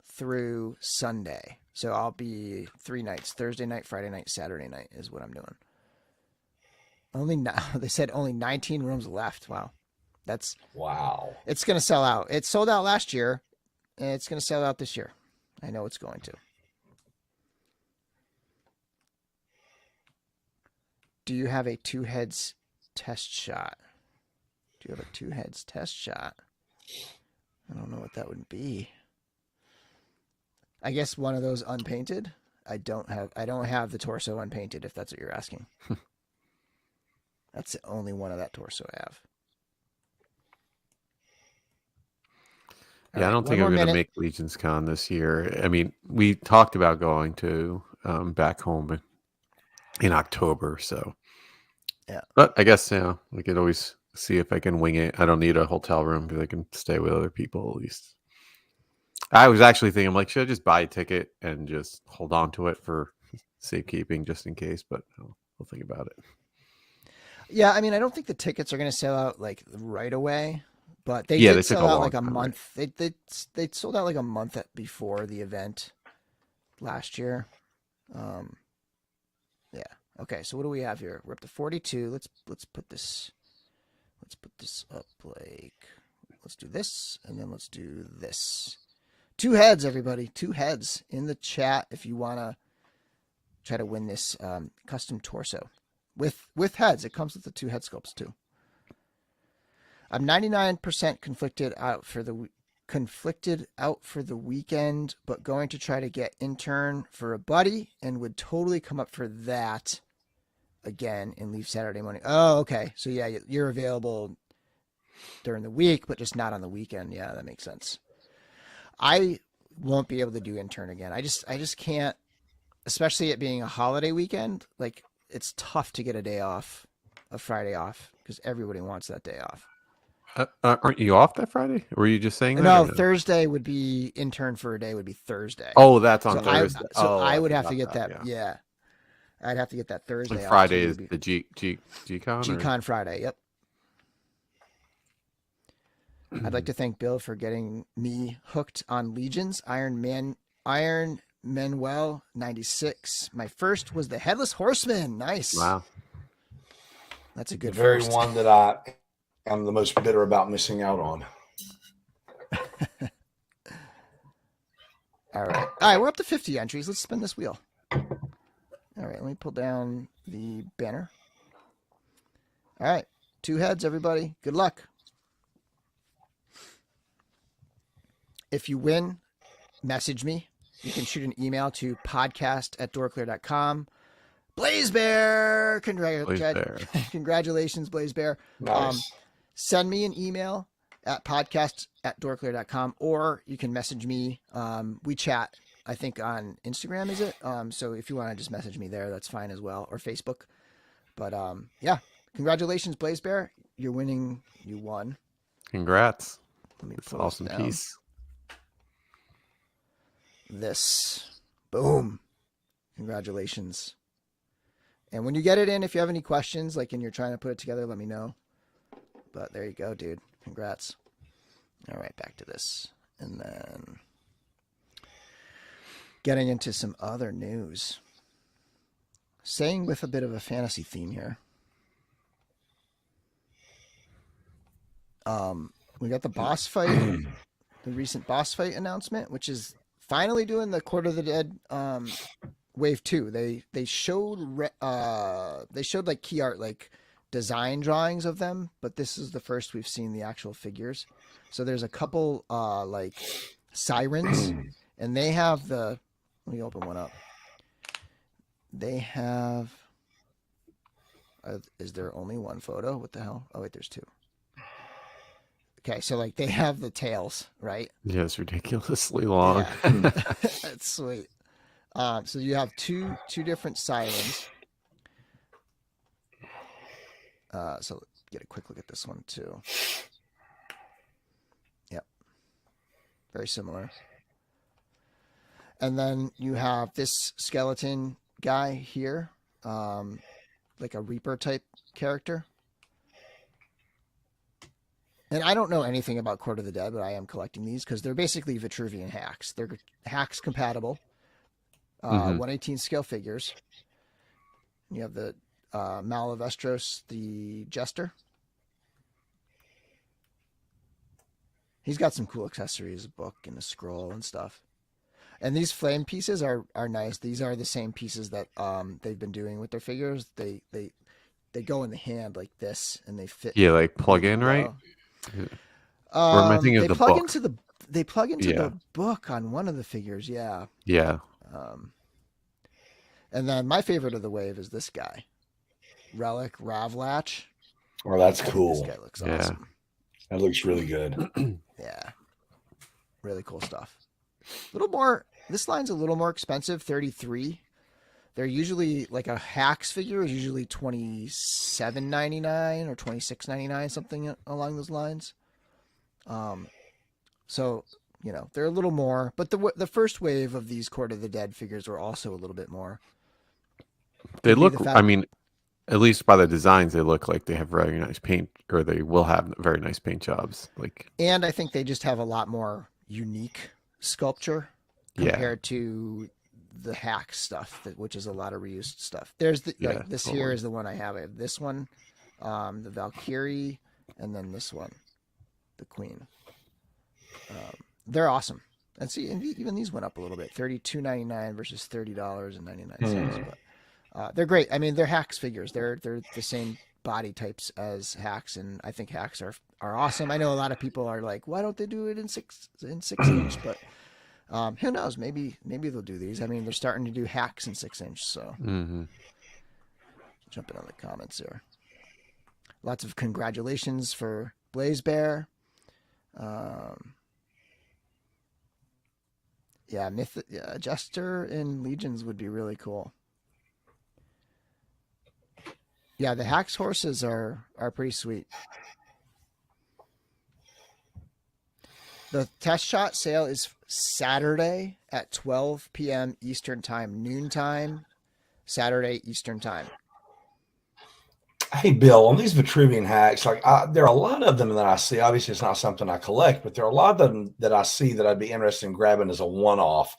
through Sunday. So I'll be 3 nights. Thursday night, Friday night, Saturday night is what I'm doing. They said only 19 rooms left. Wow. Wow. It's going to sell out. It sold out last year. And it's going to sell out this year. I know it's going to. do you have a 2 heads test shot? Do you have a 2 heads test shot? I don't know what that would be. I guess one of those unpainted. I don't have the torso unpainted, if that's what you're asking. That's the only one of that torso I have. Yeah, I don't think I'm going to make LegionsCon this year. I mean, we talked about going to back home in October, so yeah. But I guess we could always see if I can wing it. I don't need a hotel room because I can stay with other people at least. I was actually thinking, I'm like, should I just buy a ticket and just hold on to it for safekeeping just in case? But I'll think about it. Yeah, I mean, I don't think the tickets are going to sell out like right away, but they did sell out like a month. Right? They sold out like a month before the event last year. Yeah. Okay. So what do we have here? We're up to 42. Let's put this up like, let's do this and then let's do this. 2 heads, everybody. 2 heads in the chat if you want to try to win this custom torso. With heads, it comes with the 2 head sculpts too. I'm 99% conflicted out for the weekend, but going to try to get intern for a buddy and would totally come up for that again and leave Saturday morning. Oh, okay. So yeah, you're available during the week, but just not on the weekend. Yeah, that makes sense. I won't be able to do intern again. I just can't, especially it being a holiday weekend. Like, it's tough to get a Friday off, because everybody wants that day off. Aren't you off that Friday? Or were you just saying that? No, Thursday would be intern for a day would be Thursday. Oh, that's on Thursday. I would have to get that. Yeah. I'd have to get that Thursday. And Friday is the G-Con? G-Con Friday, yep. I'd like to thank Bill for getting me hooked on Legions. Iron Manuel 96. My first was the Headless Horseman. Nice. Wow. That's a good The very first. one that I am the most bitter about missing out on. All right, we're up to 50 entries. Let's spin this wheel. All right, let me pull down the banner. All right, 2 heads, everybody. Good luck. If you win, message me. You can shoot an email to podcast@dorklair.com. Blaze Bear! Congratulations, Blaze Bear. Nice. Send me an email at podcast@dorklair.com, or you can message me. We chat, I think, on Instagram, is it? So if you want to just message me there, that's fine as well, or Facebook. But yeah, congratulations, Blaze Bear. You're winning. You won. Congrats. It's an awesome piece. This. Boom. Congratulations. And when you get it in, if you have any questions, like, and you're trying to put it together, let me know. But there you go, dude. Congrats. All right, back to this. And then getting into some other news. Staying with a bit of a fantasy theme here. We got the boss fight, the recent boss fight announcement, which is finally doing the Court of the Dead wave 2. They showed like key art, like design drawings of them, but this is the first we've seen the actual figures. So there's a couple like sirens, and they have the, let me open one up. They have, is there only one photo? What the hell? Oh wait, there's 2. Okay, so like they have the tails, right? Yeah, it's ridiculously long. Yeah. That's sweet. So you have two different sirens. So get a quick look at this one too. Yep. Very similar. And then you have this skeleton guy here, like a Reaper type character. And I don't know anything about Court of the Dead, but I am collecting these because they're basically Vitruvian hacks. They're hacks compatible. 1/18 scale figures. You have the Malavestros, the Jester. He's got some cool accessories, a book and a scroll and stuff. And these flame pieces are nice. These are the same pieces that they've been doing with their figures. they go in the hand like this, and they fit. Yeah, like plug really in, right? well. Or am I thinking of They the plug book? into Yeah. the book on one of the figures. Yeah. Yeah. And then my favorite of the wave is this guy, Relic Ravlatch. Well, that's I think cool. This guy looks Yeah. awesome. That looks really good. Yeah. Really cool stuff. This line's a little more expensive, 33. They're usually like a Hacks figure is usually $27.99 or $26.99, something along those lines. So, they're a little more, but the first wave of these Court of the Dead figures were also a little bit more. They Maybe look, the fact- I mean, at least by the designs, they look like they have very nice paint, or they will have very nice paint jobs. Like, And I think they just have a lot more unique sculpture yeah, compared to the hack stuff, which is a lot of reused stuff. There's Yeah, this totally. here is the one I have. I have this one, the Valkyrie, and then this one, the Queen. They're awesome. And see, and even these went up a little bit, $32.99 versus $30.99. But they're great. I mean, they're Hacks figures. They're the same body types as Hacks, and I think Hacks are awesome. I know a lot of people are like, why don't they do it in 6-inch? But who knows? Maybe they'll do these. I mean, they're starting to do Hacks in 6-inch. So jumping on the comments here. Lots of congratulations for Blaze Bear. Yeah, Jester in Legions would be really cool. Yeah, the Hacks horses are pretty sweet. The test shot sale is Saturday at 12 p.m. Eastern Time, noontime, Saturday Eastern Time. Hey, Bill, on these Vitruvian hacks, like there are a lot of them that I see. Obviously, it's not something I collect, but there are a lot of them that I see that I'd be interested in grabbing as a one-off.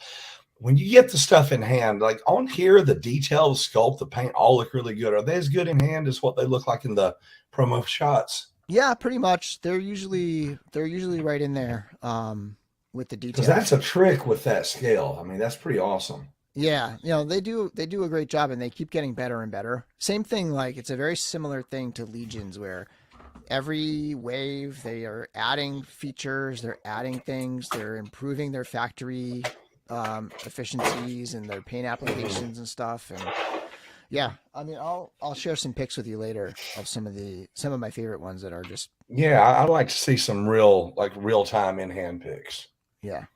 When you get the stuff in hand, like on here, the detail, the sculpt, the paint all look really good. Are they as good in hand as what they look like in the promo shots? Yeah, pretty much. They're usually right in there with the details. Because that's a trick with that scale. I mean, that's pretty awesome. Yeah, they do a great job, and they keep getting better and better. Same thing, like it's a very similar thing to Legions, where every wave they are adding features, they're adding things, they're improving their factory efficiencies and their paint applications and stuff. And yeah, I mean, I'll share some pics with you later of some of my favorite ones that are just. Yeah, I'd like to see some real time in hand pics. Yeah.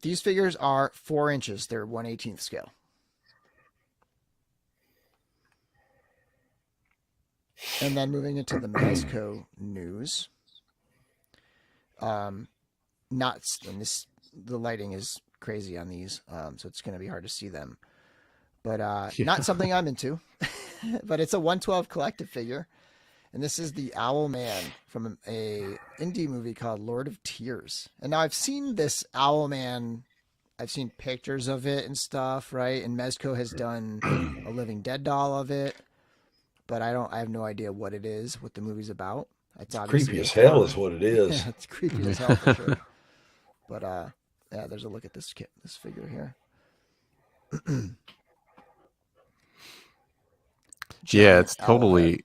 These figures are 4 inches. They're 1/18 scale. And then moving into the Mezco news. The lighting is crazy on these, so it's going to be hard to see them. But not something I'm into. But it's a 112 collective figure. And this is the Owl Man from a indie movie called Lord of Tears. And now I've seen this Owl Man. I've seen pictures of it and stuff, right? And Mezco has done a Living Dead doll of it. But I have no idea what it is, what the movie's about. It's obviously creepy as hell is what it is. Yeah, it's creepy as hell for sure. But yeah, there's a look at this figure here. Yeah, it's totally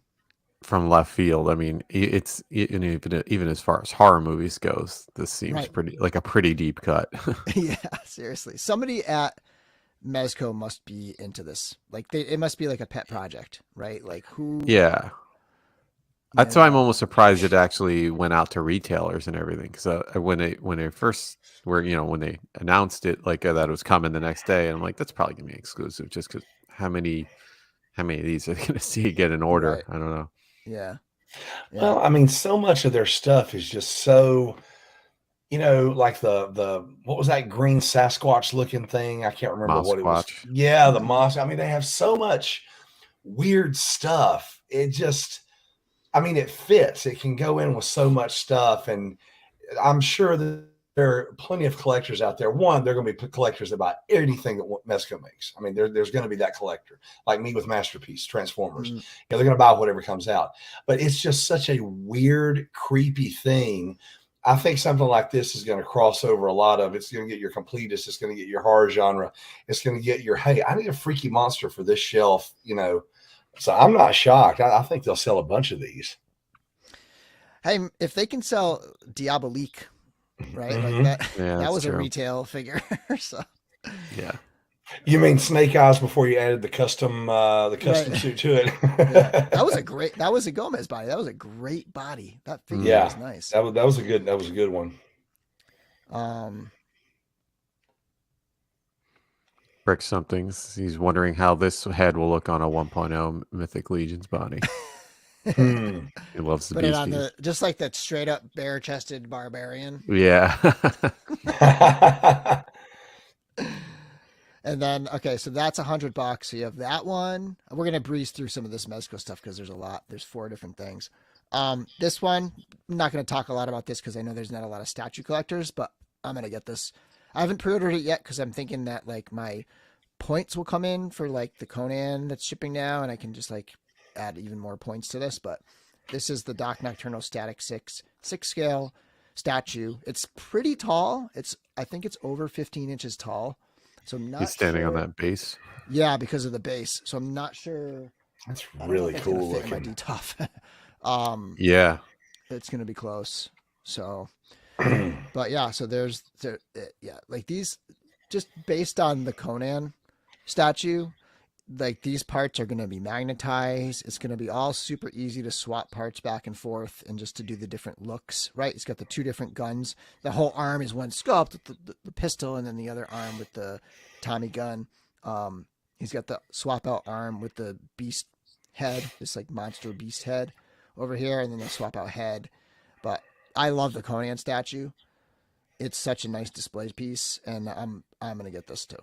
from left field. I mean, it's even as far as horror movies goes, this seems pretty deep cut. Yeah, seriously. Somebody at Mezco must be into this. Like it must be like a pet project, right? Like who? Yeah. That's why I'm almost surprised it actually went out to retailers and everything. Because when they first were, when they announced it, like that it was coming the next day, and I'm like, that's probably gonna be exclusive, just because how many of these are gonna see get an order? Right. I don't know. Yeah. Well, I mean, so much of their stuff is just so, like the what was that green Sasquatch looking thing? I can't remember what it was. Yeah, the moss. I mean, they have so much weird stuff. It just, I mean, it fits. It can go in with so much stuff, and I'm sure that there are plenty of collectors out there. One, they're going to be collectors about anything that Mezco makes. I mean, there's going to be that collector, like me with Masterpiece, Transformers. They're going to buy whatever comes out. But it's just such a weird, creepy thing. I think something like this is going to cross over a lot of. It's going to get your completist. It's going to get your horror genre. It's going to get your, hey, I need a freaky monster for this shelf. So I'm not shocked. I think they'll sell a bunch of these. Hey, if they can sell Diabolique, right? Mhm. Like that, Yeah, that that's was a true. retail figure. So Yeah. You mean Snake Eyes before you added the custom Right. suit to it? yeah, that was a Gomez body. That was a great body. That figure Yeah. was nice. that was a good one. Brick somethings. He's wondering how this head will look on a 1.0 Mythic Legion's body. Hmm. He loves the Put it on beasties. just like that straight up bare chested barbarian. Yeah. And then, okay, so that's $100. So you have that one. We're going to breeze through some of this Mezco stuff because there's a lot. There's 4 different things. This one, I'm not going to talk a lot about this because I know there's not a lot of statue collectors, but I'm going to get this. I haven't pre-ordered it yet because I'm thinking that like my points will come in for like the Conan that's shipping now, and I can just like add even more points to this. But this is the Doc Nocturnal Static 6 scale statue. It's pretty tall. I think it's over 15 inches tall. So I'm not He's standing on sure- that base. Yeah, because of the base. So I'm not sure. That's I don't know really if it's gonna cool fit my looking. D-Tough. Yeah. It's gonna be close. So, but yeah. So like these, just based on the Conan statue, like these parts are gonna be magnetized. It's gonna be all super easy to swap parts back and forth and just to do the different looks. Right? It's got the 2 different guns. The whole arm is one sculpt with the pistol, and then the other arm with the Tommy gun. He's got the swap out arm with the beast head, this like monster beast head over here, and then the swap out head. But I love the Conan statue. It's such a nice display piece, and I'm gonna get this too.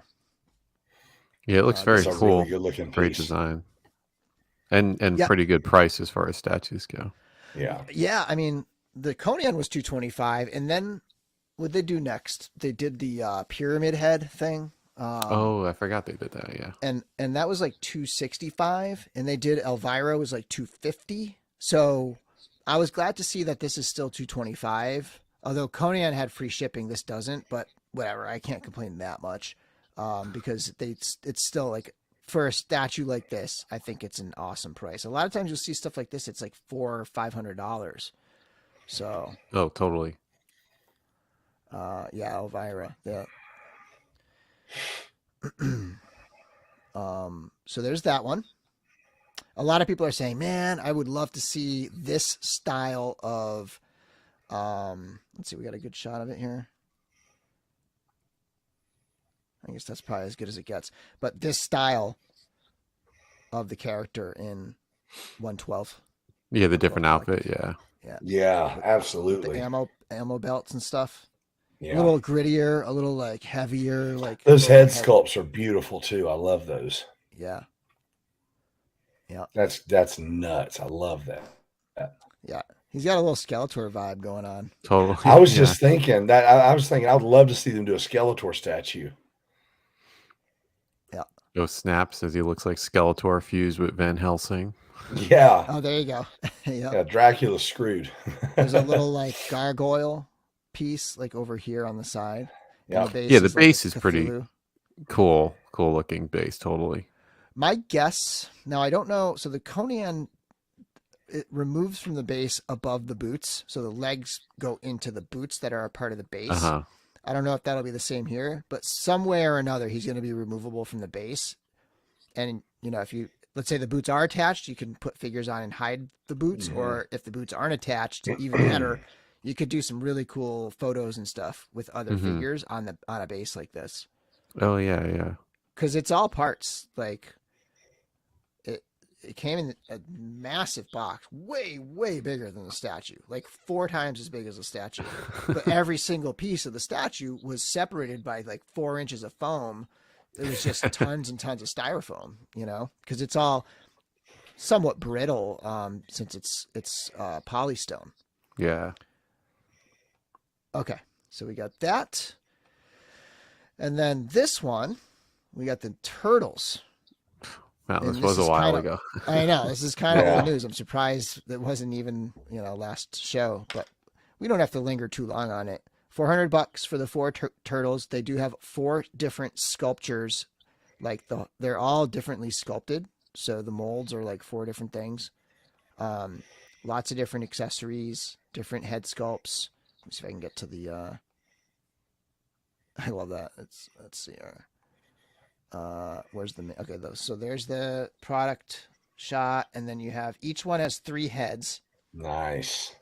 Yeah, it looks very It's a cool. really good looking Great piece. design. And Yeah. pretty good price as far as statues go. Yeah. Yeah, I mean the Conan was $225, and then what they do next? They did the pyramid head thing. Oh, I forgot they did that. Yeah. and that was like $265, and they did Elvira was like $250. So I was glad to see that this is still $225. Although Conan had free shipping, this doesn't. But whatever, I can't complain that much because it's still like for a statue like this, I think it's an awesome price. A lot of times you'll see stuff like this, it's like $400 or $500. So Oh, totally. yeah, Elvira. Yeah. So there's that one. A lot of people are saying, man, I would love to see this style of, let's see, we got a good shot of it here. I guess that's probably as good as it gets, but this style of the character in 112. Yeah, the different outfit. Yeah. Yeah, The absolutely. ammo belts and stuff. Yeah. A little grittier, a little like heavier, like Those head heavy. sculpts are beautiful too. I love those. Yeah. That's nuts. I love that. Yeah. He's got a little Skeletor vibe going on. Totally. I was Yeah. just thinking that I was thinking I would love to see them do a Skeletor statue. Go snaps as he looks like Skeletor fused with Van Helsing. Yeah. Oh, there you go. Yeah. Yeah, Dracula's screwed. There's a little like gargoyle piece like over here on the side. And Yeah. base Yeah, the is like base a is pretty Cthulhu. cool looking base. Totally. My guess, now I don't know. So the Conan, it removes from the base above the boots. So the legs go into the boots that are a part of the base. Uh-huh. I don't know if that'll be the same here, but some way or another, he's going to be removable from the base. And, you know, if you, let's say the boots are attached, you can put figures on and hide the boots. Mhm. Or if the boots aren't attached, even better, you could do some really cool photos and stuff with other Mhm. figures on a base like this. Oh yeah, yeah. Because it's all parts. Like, it came in a massive box, way, way bigger than the statue, like 4 times as big as a statue. But every single piece of the statue was separated by like 4 inches of foam. It was just tons and tons of styrofoam, you know, because it's all somewhat brittle since it's polystone. Yeah. Okay, so we got that. And then this one, we got the turtles. Wow, And this this was a is while kind of- ago. I know, this is kind of Yeah. old news. I'm surprised it wasn't even, last show. But we don't have to linger too long on it. $400 for the 4 turtles. They do have 4 different sculptures. Like they're all differently sculpted. So the molds are like 4 different things. Lots of different accessories, different head sculpts. Let me see if I can get to the. I love that. Let's see. Where's the okay? So there's the product shot, and then you have each one has 3 heads. Nice.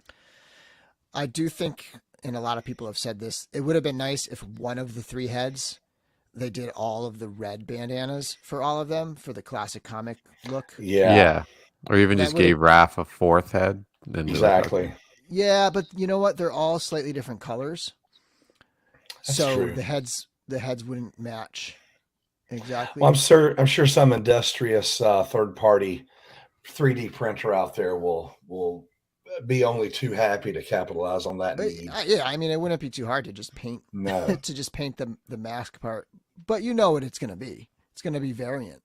I do think, and a lot of people have said this, it would have been nice if one of the 3 heads, they did all of the red bandanas for all of them for the classic comic look. Yeah. Or even That just gave Raph a 4th head. Then Exactly. Yeah, but you know what? They're all slightly different colors. That's So true. the heads wouldn't match exactly. Well, I'm sure some industrious third party 3D printer out there will be only too happy to capitalize on that But, need. yeah, I mean, it wouldn't be too hard to just paint No. to just paint the mask part. But you know what it's going to be. It's going to be variant.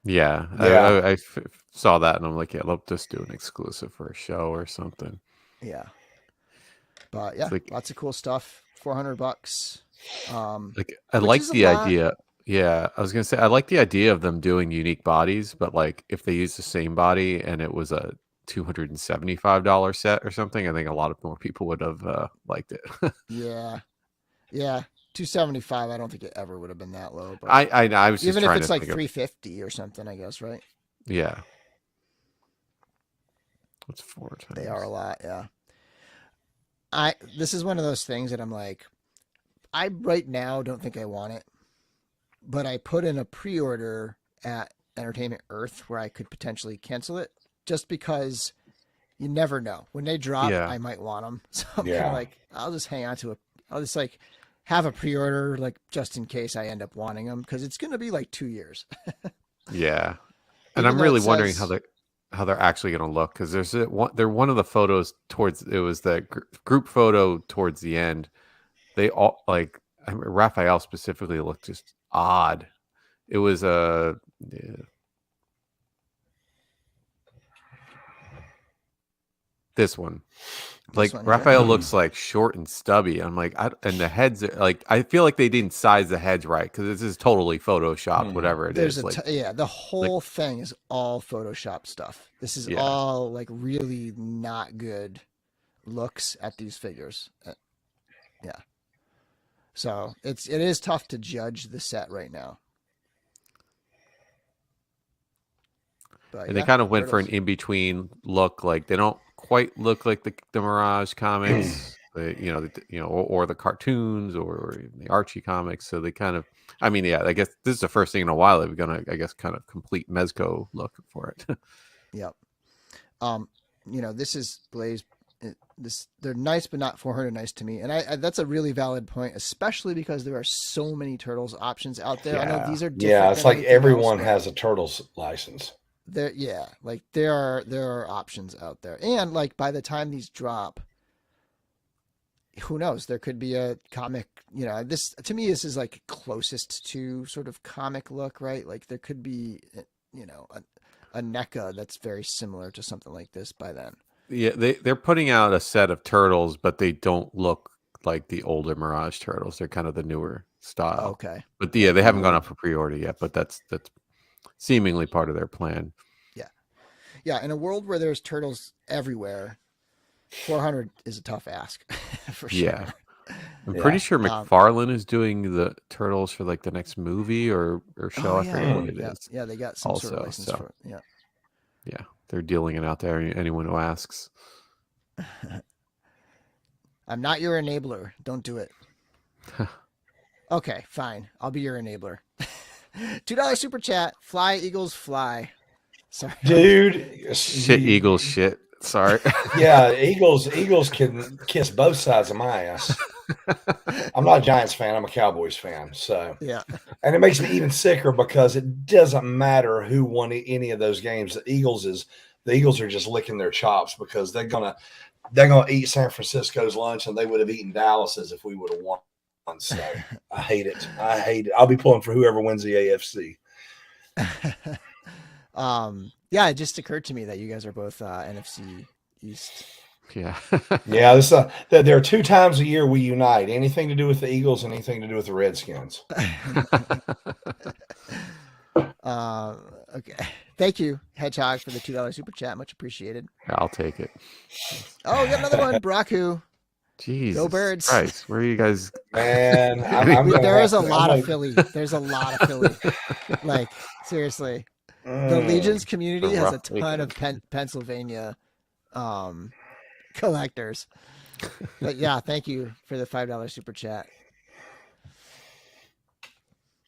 Yeah. Yeah. I saw that and I'm like, yeah, let's just do an exclusive for a show or something. Yeah. But yeah, like- lots of cool stuff. $400. Like I Which like is a the lot. idea. Yeah, I was gonna say I like the idea of them doing unique bodies, but like if they used the same body and it was a $275 set or something, I think a lot of more people would have liked it. Yeah. Yeah. 275. I don't think it ever would have been that low. But I was just even if trying it's to like think of, 350 or something, I guess, right? yeah. What's 4 times? They are a lot, yeah. This is one of those things that I'm like, I right now don't think I want it, but I put in a pre-order at Entertainment Earth where I could potentially cancel it just because you never know. When they drop, Yeah. I might want them. So I'm kind Yeah. of like, I'll just hang on to I'll just like have a pre-order like just in case I end up wanting them because it's going to be like 2 years. Yeah, and Even I'm though really it wondering says- how they're actually going to look because they're one of the photos towards it was the group photo towards the end. They all like Raphael specifically looked just odd. It was this one. Like one here? Raphael looks like short and stubby. I'm like, and the heads are like, I feel like they didn't size the heads right because this is totally photoshopped, whatever it There's is. the whole thing is all Photoshop stuff. This is Yeah. all like really not good looks at these figures. Yeah. So it is tough to judge the set right now. But and they kind of went for an in between look. Like they don't quite look like the Mirage comics, or the cartoons or even the Archie comics. So they kind of, I mean, yeah, I guess this is the first thing in a while they're gonna, I guess, kind of complete Mezco look for it. Yep. This is Blaze. They're nice, but not 400 nice to me. And I that's a really valid point, especially because there are so many Turtles options out there. I know these are different. Yeah, it's than like anything everyone else, has a Turtles license. there are options out there, and like by the time these drop, who knows, there could be a comic, this to me this is like closest to sort of comic look, right? Like there could be a NECA that's very similar to something like this by then. Yeah, they're putting out a set of turtles, but they don't look like the older Mirage turtles. They're kind of the newer style. Okay. But yeah, they haven't gone up for pre-order yet, but that's seemingly part of their plan. Yeah, in a world where there's turtles everywhere, 400 is a tough ask for sure. Yeah. I'm pretty sure McFarlane is doing the turtles for like the next movie or show. I forget what it is. Yeah, they got some sort of license for it. Yeah. Yeah, they're dealing it out there. Anyone who asks. I'm not your enabler. Don't do it. Okay, fine. I'll be your enabler. $2 super chat. Fly, Eagles, fly. Sorry. Dude. Shit, Eagles, shit. Sorry. Yeah, Eagles can kiss both sides of my ass. I'm not a Giants fan. I'm a Cowboys fan. So Yeah. and it makes me even sicker because it doesn't matter who won any of those games. The Eagles are just licking their chops because they're gonna eat San Francisco's lunch and they would have eaten Dallas's if we would have won. So I hate it. I'll be pulling for whoever wins the AFC. Yeah, it just occurred to me that you guys are both NFC East. Yeah. Yeah, there are 2 times a year we unite. Anything to do with the Eagles and anything to do with the Redskins. Okay. Thank you, Hedgehog, for the $2 super chat. Much appreciated. I'll take it. Oh, we got another one. Braku. Jesus Go Birds. Christ. Where are you guys? Man, I'm gonna There have is a to- I'm lot gonna- of Philly. There's a lot of Philly. Like, seriously. The Legions community has a rough ton of Pennsylvania collectors. But yeah, thank you for the $5 super chat.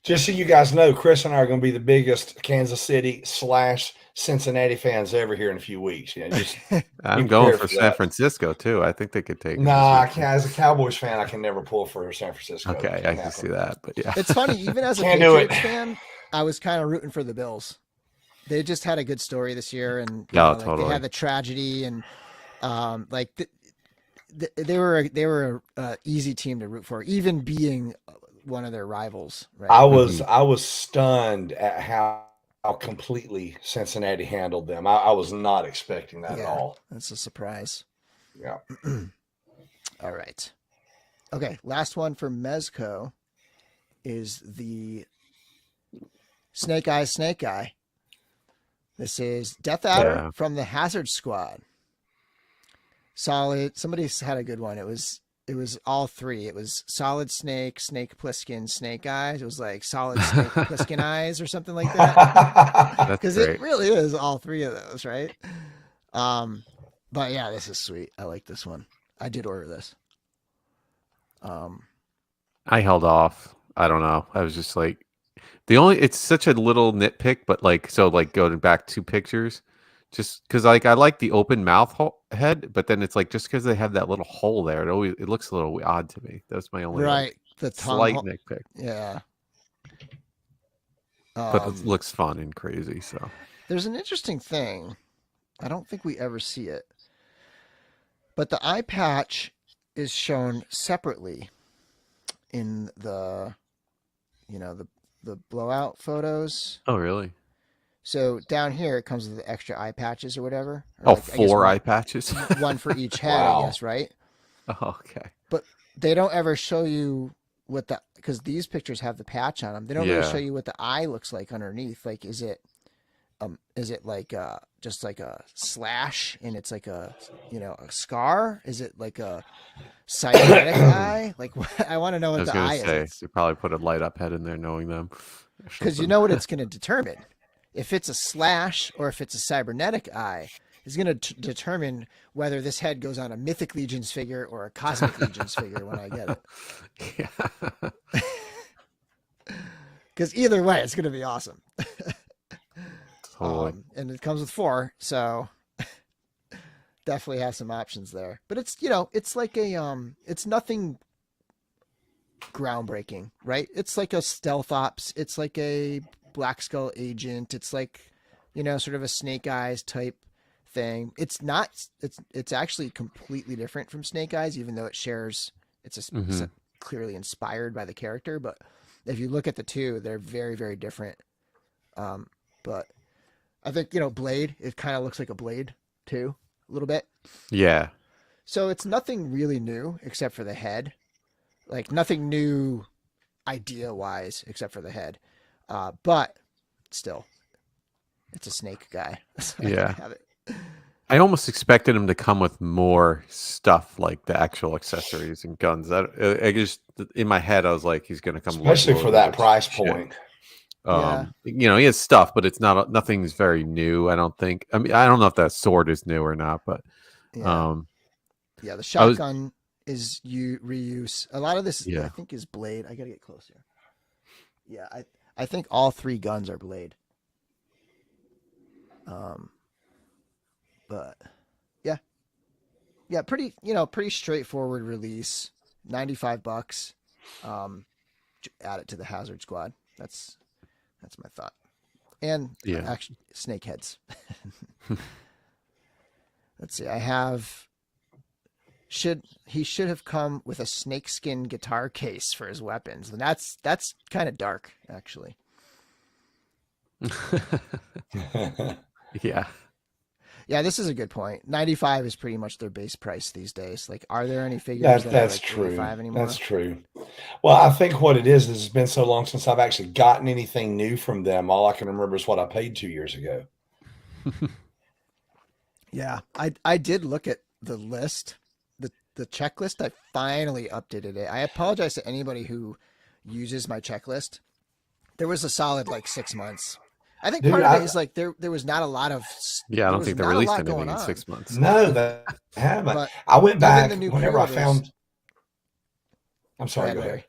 Just so you guys know, Chris and I are going to be the biggest Kansas City / Cincinnati fans ever here in a few weeks. Yeah, just I'm be going prepared for for San that. Francisco too. I think they could take it. Nah, I can't. As a Cowboys fan, I can never pull for San Francisco. Okay, I can see that. But yeah. It's funny, even as a Can't do it. Patriots fan, I was kind of rooting for the Bills. They just had a good story this year, and Totally. they had the tragedy, and they were a easy team to root for, even being one of their rivals. Right? I was stunned at how completely Cincinnati handled them. I was not expecting that at all. That's a surprise. Yeah. All right. Okay, last one for Mezco is the Snake Eye. This is Death Adder from the Hazard Squad. Solid. Somebody had a good one. It was all three. It was Solid Snake, Snake Plissken, Snake Eyes. It was like Solid Snake Plissken Eyes or something like that. Because it really is all three of those, right? But yeah, this is sweet. I like this one. I did order this. I held off. I don't know. I was just like, it's such a little nitpick, but going back 2 pictures, just because I like the open mouth head, but then it's like just because they have that little hole there, it looks a little odd to me. That's my only the slight nitpick. Yeah. But it looks fun and crazy. So there's an interesting thing. I don't think we ever see it, but the eye patch is shown separately in the blowout photos. Oh, really? So down here it comes with the extra eye patches or whatever. Or 4 eye patches. One for each head, Wow. I guess, right? Oh, okay. But they don't ever show you because these pictures have the patch on them. They don't really show you what the eye looks like underneath. Like, is it like just like a slash and it's like a scar? Is it like a cybernetic eye? Like, I want to know what the eye is. They probably put a light up head in there, knowing them. Because you know what it's going to determine. If it's a slash or if it's a cybernetic eye, is going to determine whether this head goes on a Mythic Legions figure or a Cosmic Legions figure when I get it. Yeah. Because either way, it's going to be awesome. Totally. And it comes with 4, so definitely have some options there. But it's it's like it's nothing groundbreaking, right? It's like a stealth ops. It's like a Black Skull agent. It's like sort of a Snake Eyes type thing. It's not. It's actually completely different from Snake Eyes, even though it shares. It's clearly inspired by the character, but if you look at the two, they're very, very different. But I think Blade. It kind of looks like a Blade too, a little bit. Yeah. So it's nothing really new except for the head. Like nothing new idea wise except for the head. But still, it's a snake guy. So Yeah. I have it. I almost expected him to come with more stuff, like the actual accessories and guns. I just in my head, I was like, he's going to come, especially for that price point. He has stuff, but it's nothing's very new. I don't think. I mean, I don't know if that sword is new or not, but the shotgun is reuse. A lot of this, I think, is Blade. I got to get closer. Yeah, I think all 3 guns are Blade. But yeah, pretty straightforward release. $95. Add it to the Hazard Squad. That's my thought. And actually, snake heads. Let's see. He should have come with a snakeskin guitar case for his weapons, and that's kind of dark, actually. Yeah. Yeah, this is a good point. 95 is pretty much their base price these days. Like, are there any figures that are That's like true. 85 anymore? That's true. Well, I think what it is it's been so long since I've actually gotten anything new from them. All I can remember is what I paid 2 years ago. Yeah, I did look at the list, the checklist. I finally updated it. I apologize to anybody who uses my checklist. There was a solid like 6 months. I think Dude, part of it is like there was not a lot of Yeah, I there don't was think they not a released lot anything going in on. 6 months. no, they haven't. But I went even back the new whenever I pre-orders. found. I'm sorry, Go go ahead, ahead. Larry.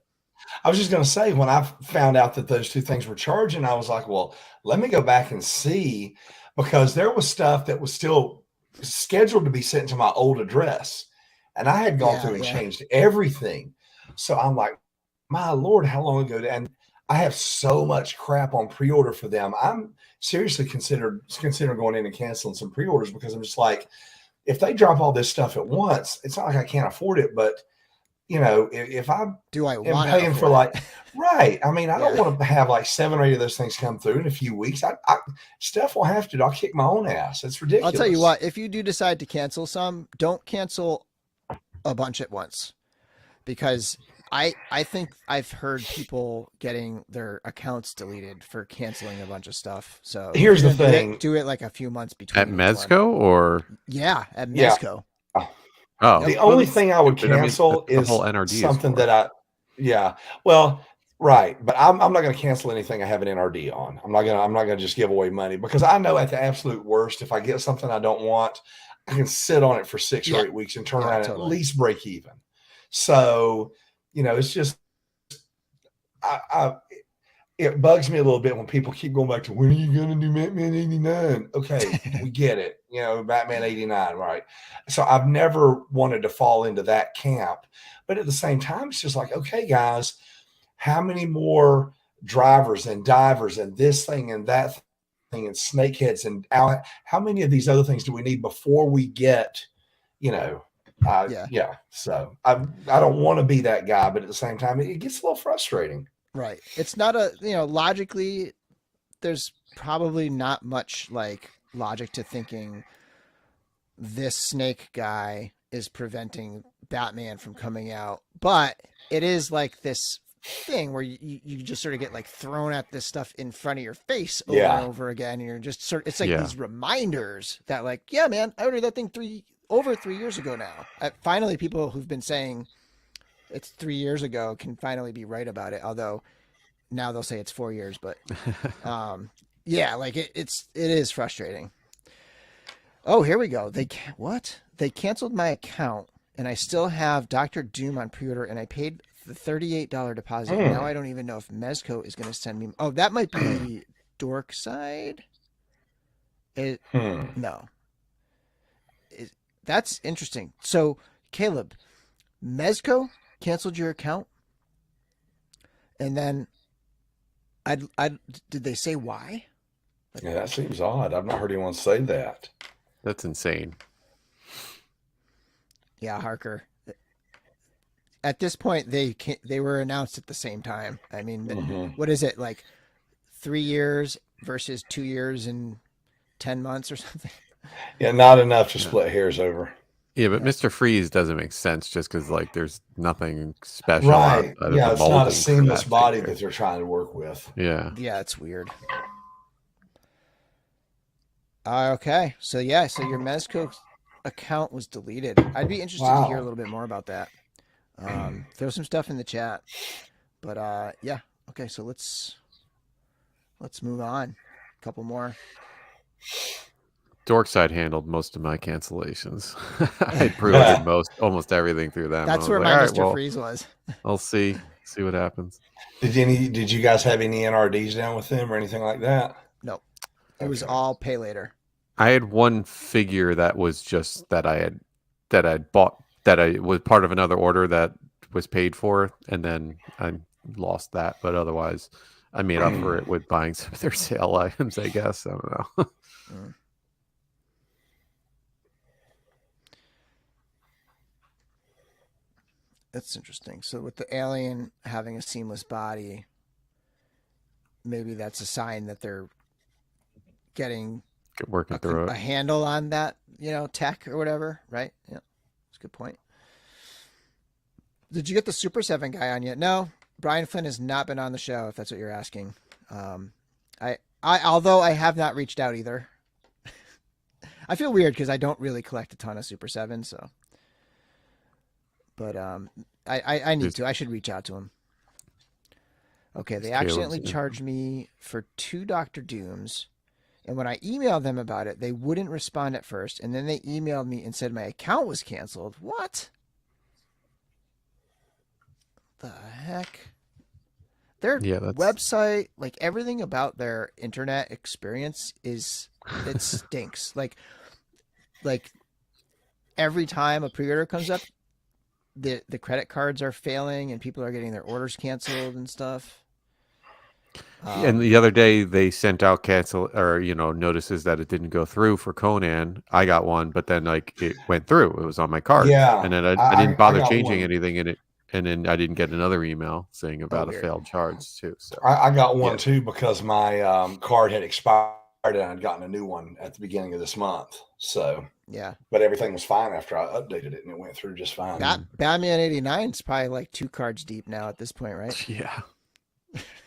I was just going to say, when I found out that those two things were charging, I was like, well, let me go back and see, because there was stuff that was still scheduled to be sent to my old address. And I had gone through and Yeah. changed everything. So I'm like, my Lord, how long ago? And I have so much crap on pre-order for them. I'm seriously considering going in and canceling some pre-orders, because I'm just like, if they drop all this stuff at once, it's not like I can't afford it, but if I Do I am want to paying for afford it? right. I mean, I don't Yeah. want to have like 7 or 8 of those things come through in a few weeks. Steph will have to. I'll kick my own ass. It's ridiculous. I'll tell you what, if you do decide to cancel some, don't cancel a bunch at once, because I think I've heard people getting their accounts deleted for canceling a bunch of stuff. So if Here's you're the gonna thing. do it like a few months between At each one. Mezco or Yeah, at Yeah. Mezco. oh, The Yep. only thing I would stupid. I mean, cancel that's what the is whole NRD is something for. that yeah. Well, right. But I'm not going to cancel anything I have an NRD on. I'm not going to just give away money, because I know at the absolute worst, if I get something I don't want, I can sit on it for 6 Yeah. or 8 weeks and turn Yeah, around and totally. at least break even. So, it's just, it bugs me a little bit when people keep going back to, when are you going to do Batman 89? Okay, we get it. Batman 89, right? So I've never wanted to fall into that camp. But at the same time, it's just like, okay, guys, how many more drivers and divers and this thing and that thing and snakeheads and how many of these other things do we need before we get, Yeah. So I don't want to be that guy, but at the same time, it gets a little frustrating. Right. It's not a, logically, there's probably not much like logic to thinking this snake guy is preventing Batman from coming out. But it is like this thing where you just sort of get like thrown at this stuff in front of your face over Yeah. and over again. And you're just it's like Yeah. these reminders that like, yeah, man, I ordered that thing over 3 years ago now. Finally, people who've been saying it's 3 years ago can finally be right about it. Although now they'll say it's 4 years, but yeah, like it is frustrating. Oh, here we go. They canceled my account, and I still have Dr. Doom on pre-order, and I paid the $38 deposit. Now I don't even know if Mezco is going to send me. Oh, that might be Dork side. No. That's interesting. So, Caleb, Mezco canceled your account, and then did they say why? Yeah, that seems odd. I've not heard anyone say that. That's insane. Yeah, Harker. At this point, they were announced at the same time. I mean, what is it, like 3 years versus 2 years and 10 months or something? Yeah, not enough to split hairs over. Yeah, but Mr. Freeze doesn't make sense just because like there's nothing special Right. outside of Yeah, the it's not molding a for seamless that body figure. that they're trying to work with. Yeah. Yeah, it's weird. Okay, so your Mezco account was deleted. I'd be interested to hear a Wow. little bit more about that. Throw some stuff in the chat, but yeah. Okay, so let's move on. A couple more. Dorkside handled most of my cancellations. I pre-ordered almost everything through them. That's I was where like, my all right, Mr. well, Freeze was. I'll see what happens. Did you guys have any NRDs down with them or anything like that? No, it was all pay later. I had one figure that was just that I'd bought, that I was part of another order that was paid for, and then I lost that. But otherwise, I made up for it with buying some of their sale items, I guess. I don't know. That's interesting. So with the alien having a seamless body, maybe that's a sign that they're getting working through a it. handle on that, tech or whatever, right? Yeah, that's a good point. Did you get the Super 7 guy on yet? No, Brian Flynn has not been on the show, if that's what you're asking. Although I have not reached out either. I feel weird because I don't really collect a ton of Super 7, so. But I need to. I should reach out to him. Okay, they accidentally charged me for 2 Dr. Dooms. And when I emailed them about it, they wouldn't respond at first. And then they emailed me and said my account was canceled. What? The heck? Their website, like everything about their internet experience it stinks. Like every time a pre-order comes up, the credit cards are failing and people are getting their orders canceled and stuff. And the other day they sent out notices that it didn't go through for Conan. I got one, but then it went through. It was on my card. Yeah. And then I didn't bother changing anything in it. And then I didn't get another email saying about a failed charge too. So I got one too because my card had expired and I'd gotten a new one at the beginning of this month. So yeah, but everything was fine after I updated it and it went through just fine. Batman 89 is probably like 2 cards deep now at this point, right? Yeah.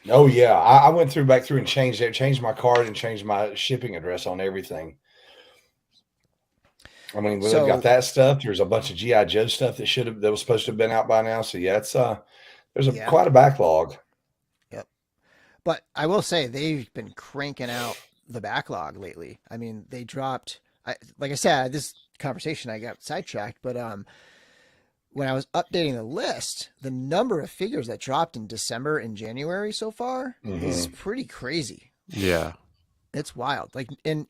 Oh yeah, I went back through and changed my card and changed my shipping address on everything. I mean, they've got that stuff. There's a bunch of GI Joe stuff that was supposed to have been out by now. So yeah, there's quite a backlog. Yep. But I will say they've been cranking out the backlog lately. I mean, they dropped. Like I said, this conversation I got sidetracked, but when I was updating the list, the number of figures that dropped in December and January so far is pretty crazy. Yeah. It's wild. Like, and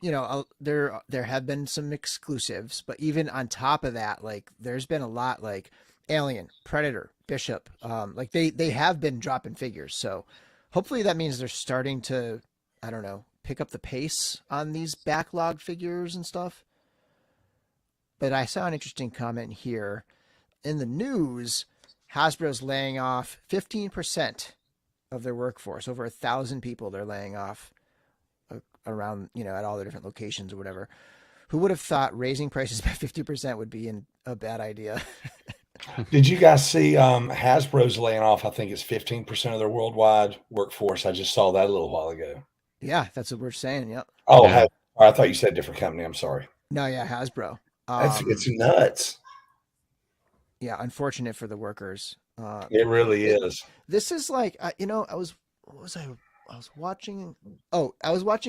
there have been some exclusives, but even on top of that, like there's been a lot like Alien, Predator, Bishop. Like they have been dropping figures. So hopefully that means they're starting to, I don't know, pick up the pace on these backlog figures and stuff. But I saw an interesting comment here. In the news, Hasbro's laying off 15% of their workforce. Over 1,000 people they're laying off around, at all their different locations or whatever. Who would have thought raising prices by 50% would be a bad idea? Did you guys see Hasbro's laying off, I think it's 15% of their worldwide workforce. I just saw that a little while ago. Yeah, that's what we're saying. Yep. Oh, yeah. I thought you said different company. I'm sorry. No, yeah, Hasbro. It's nuts. Yeah, unfortunate for the workers. It really is. This is like, I was watching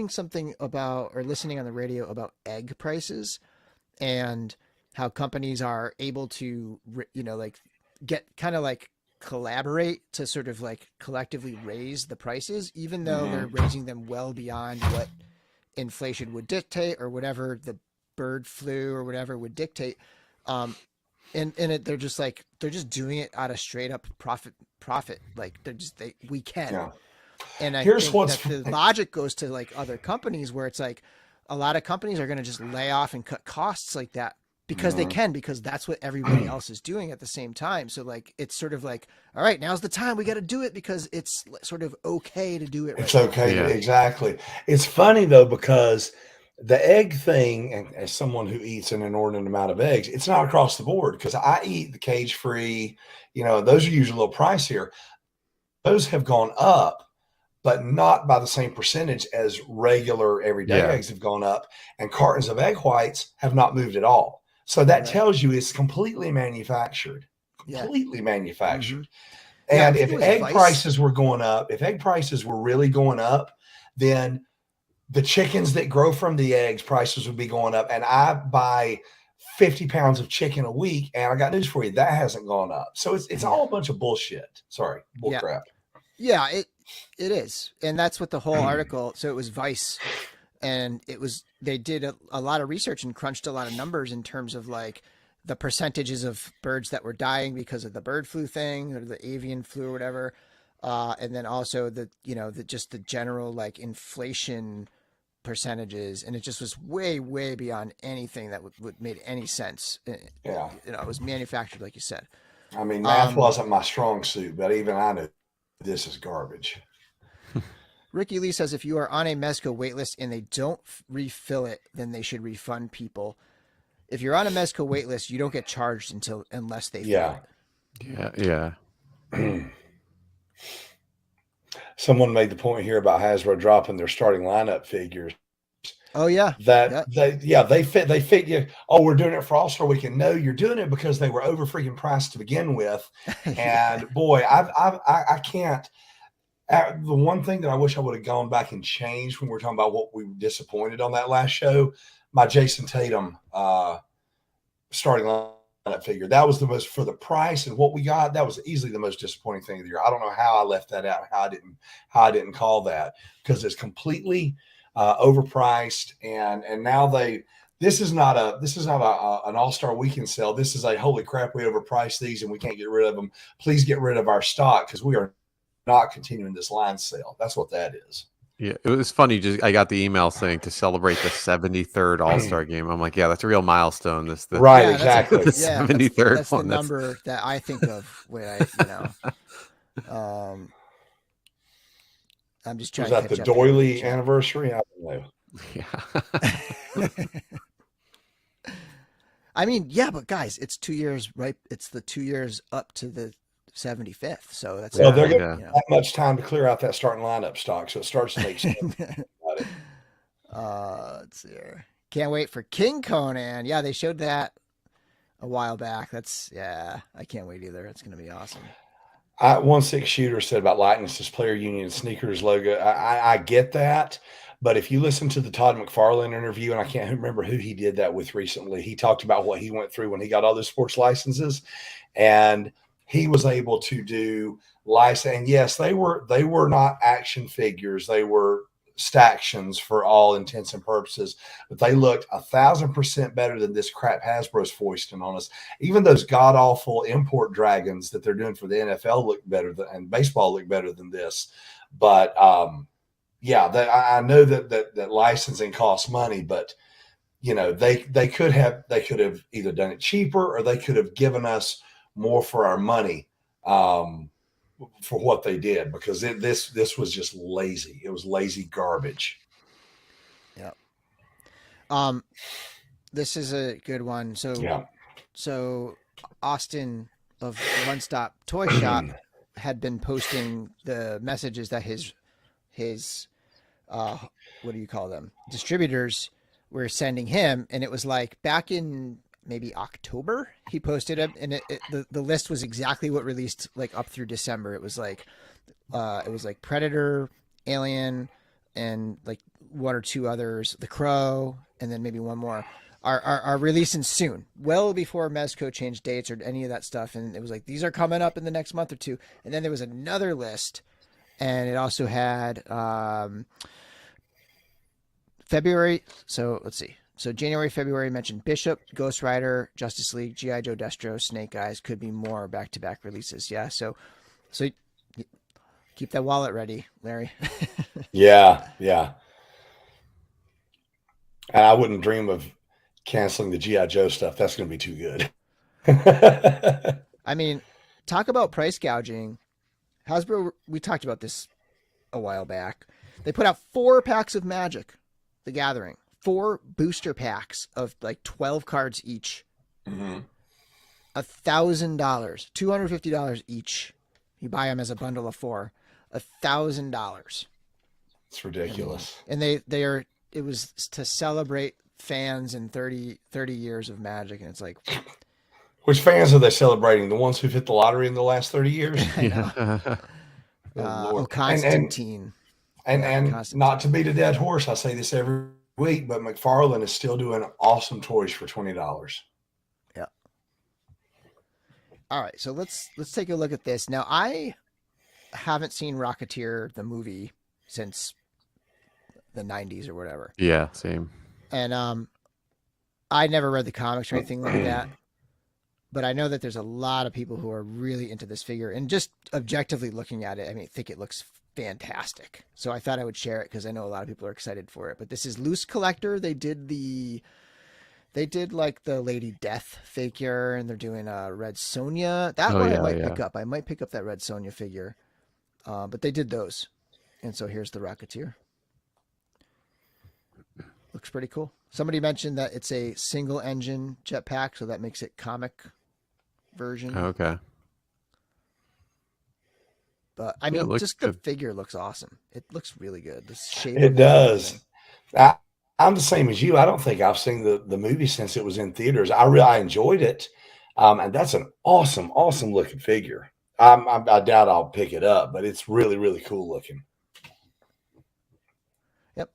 something about, or listening on the radio about egg prices and how companies are able to, get kind of like collaborate to sort of like collectively raise the prices, even though they're raising them well beyond what inflation would dictate or whatever the bird flu or whatever would dictate. They're just doing it out of straight up profit. Like we can. Yeah. And I think that the logic goes to like other companies where it's like a lot of companies are going to just lay off and cut costs like that because they can, because that's what everybody else is doing at the same time. So like, it's sort of like, all right, now's the time we got to do it because it's sort of okay to do it. It's okay. Yeah. Exactly. It's funny though, because the egg thing, and as someone who eats an inordinate amount of eggs, it's not across the board because I eat the cage free, those are usually a little pricier. Those have gone up, but not by the same percentage as regular everyday eggs have gone up, and cartons of egg whites have not moved at all. So that tells you it's completely manufactured, manufactured. And if egg prices were going up, if egg prices were really going up, then the chickens that grow from the eggs prices would be going up. And I buy 50 pounds of chicken a week, and I got news for you, that hasn't gone up. So it's all a bunch of bullshit. Sorry, bullcrap. Yeah, it is. And that's what the whole article, so it was Vice, and they did a lot of research and crunched a lot of numbers in terms of like the percentages of birds that were dying because of the bird flu thing or the avian flu or whatever. And then also just the general like inflation percentages. And it just was way, way beyond anything that would made any sense. Yeah. It was manufactured, like you said. I mean, math wasn't my strong suit, but even I knew this is garbage. Ricky Lee says if you are on a Mezco waitlist and they don't refill it, then they should refund people. If you're on a Mezco waitlist, you don't get charged unless they fill it. Yeah. Someone made the point here about Hasbro dropping their starting lineup figures. Oh yeah. They fit you. Oh, we're doing it for All-Star Weekend. No, you're doing it because they were over freaking priced to begin with. And boy, I can't. The one thing that I wish I would have gone back and changed when we were talking about what we were disappointed on that last show, my Jason Tatum starting lineup figure. That was the most, for the price and what we got, that was easily the most disappointing thing of the year. I don't know how I left that out, how I didn't call that, because it's completely overpriced, and now this is not an All-Star Weekend sale. This is a holy crap, we overpriced these and we can't get rid of them. Please get rid of our stock because we are not continuing this line sale. That's what that is. Yeah, it was funny. I got the email saying to celebrate the 73rd All-Star game. I'm like, yeah, that's a real milestone. Right, yeah, exactly. The 73rd that's one. The number that I think of when I'm just trying. Was that the doily anniversary? I don't know. Yeah. I mean, yeah, but guys, it's 2 years, right? It's the 2 years up to the 75th. So that's they're going to have that much time to clear out that starting lineup stock. So it starts to make sense. Let's see here. Can't wait for King Conan. Yeah, they showed that a while back. I can't wait either. It's going to be awesome. 1-6 shooter said about likeness player union sneakers logo. I get that. But if you listen to the Todd McFarlane interview, and I can't remember who he did that with recently, he talked about what he went through when he got all those sports licenses, and he was able to do license. And yes, they were not action figures; they were stactions for all intents and purposes. But they looked 1,000% better than this crap Hasbro's foisting on us. Even those god awful import dragons that they're doing for the NFL look better than, and baseball look better than this. But yeah, I know that licensing costs money, but they could have either done it cheaper or they could have given us more for our money for what they did, because this was just lazy. It was lazy garbage. Yeah. This is a good one. So Austin of One Stop Toy Shop had been posting the messages that his what do you call them, distributors were sending him, and it was like back in maybe October he posted it, and the list was exactly what released like up through December. It was like Predator, Alien, and like one or two others, The Crow, and then maybe one more are releasing soon, well before Mezco changed dates or any of that stuff. And it was like, these are coming up in the next month or two. And then there was another list, and it also had February. So let's see. So January, February mentioned Bishop, Ghost Rider, Justice League, G.I. Joe, Destro, Snake Eyes. Could be more back-to-back releases. Yeah. So keep that wallet ready, Larry. Yeah. And I wouldn't dream of canceling the G.I. Joe stuff. That's going to be too good. I mean, talk about price gouging. Hasbro, we talked about this a while back. They put out 4 packs of Magic, the Gathering. 4 booster packs of like 12 cards each. $1,000, $250 each. You buy them as a bundle of 4, $1,000. It's ridiculous. And it was to celebrate fans in 30 years of Magic, and it's like, which fans are they celebrating? The ones who've hit the lottery in the last 30 years? I know. Constantine. And not to beat a dead horse, I say this every week, but McFarlane is still doing awesome toys for $20. Yeah. All right, so let's take a look at this. Now, I haven't seen Rocketeer the movie since the 90s or whatever. Yeah, same. And I never read the comics or anything like that, but I know that there's a lot of people who are really into this figure, and just objectively looking at it, I think it looks fantastic. So I thought I would share it because I know a lot of people are excited for it. But this is Loose Collector. They did like the Lady Death figure, and they're doing a Red Sonja. That one I might pick up. I might pick up that Red Sonja figure. But they did those. And so here's the Rocketeer. Looks pretty cool. Somebody mentioned that it's a single engine jetpack, so that makes it comic version. Okay. But I Yeah, it mean, looks just the good. figure looks awesome. It looks really good. The shape It of it and everything. does. I, I'm the same as you. I don't think I've seen the movie since it was in theaters. I enjoyed it, and that's an awesome, awesome looking figure. I doubt I'll pick it up, but it's really, really cool looking. Yep.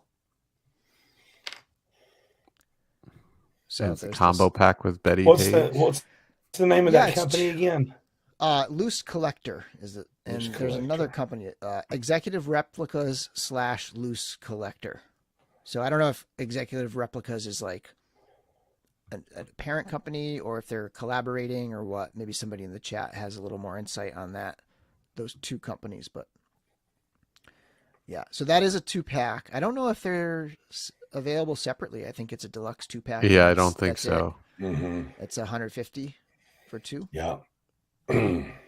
And So it's a there's combo this. pack with Betty What's Page. the name of Yeah, that company again? Loose Collector is it, and Loose there's another Collector. company, Executive Replicas / Loose Collector. So I don't know if Executive Replicas is like a parent company or if they're collaborating or what. Maybe somebody in the chat has a little more insight on that, those two companies. But yeah, so that is a 2-pack. I don't know if they're available separately. I think it's a deluxe 2-pack. Yeah, I don't think That's it. so. Mm-hmm. It's 150 for 2. Yeah.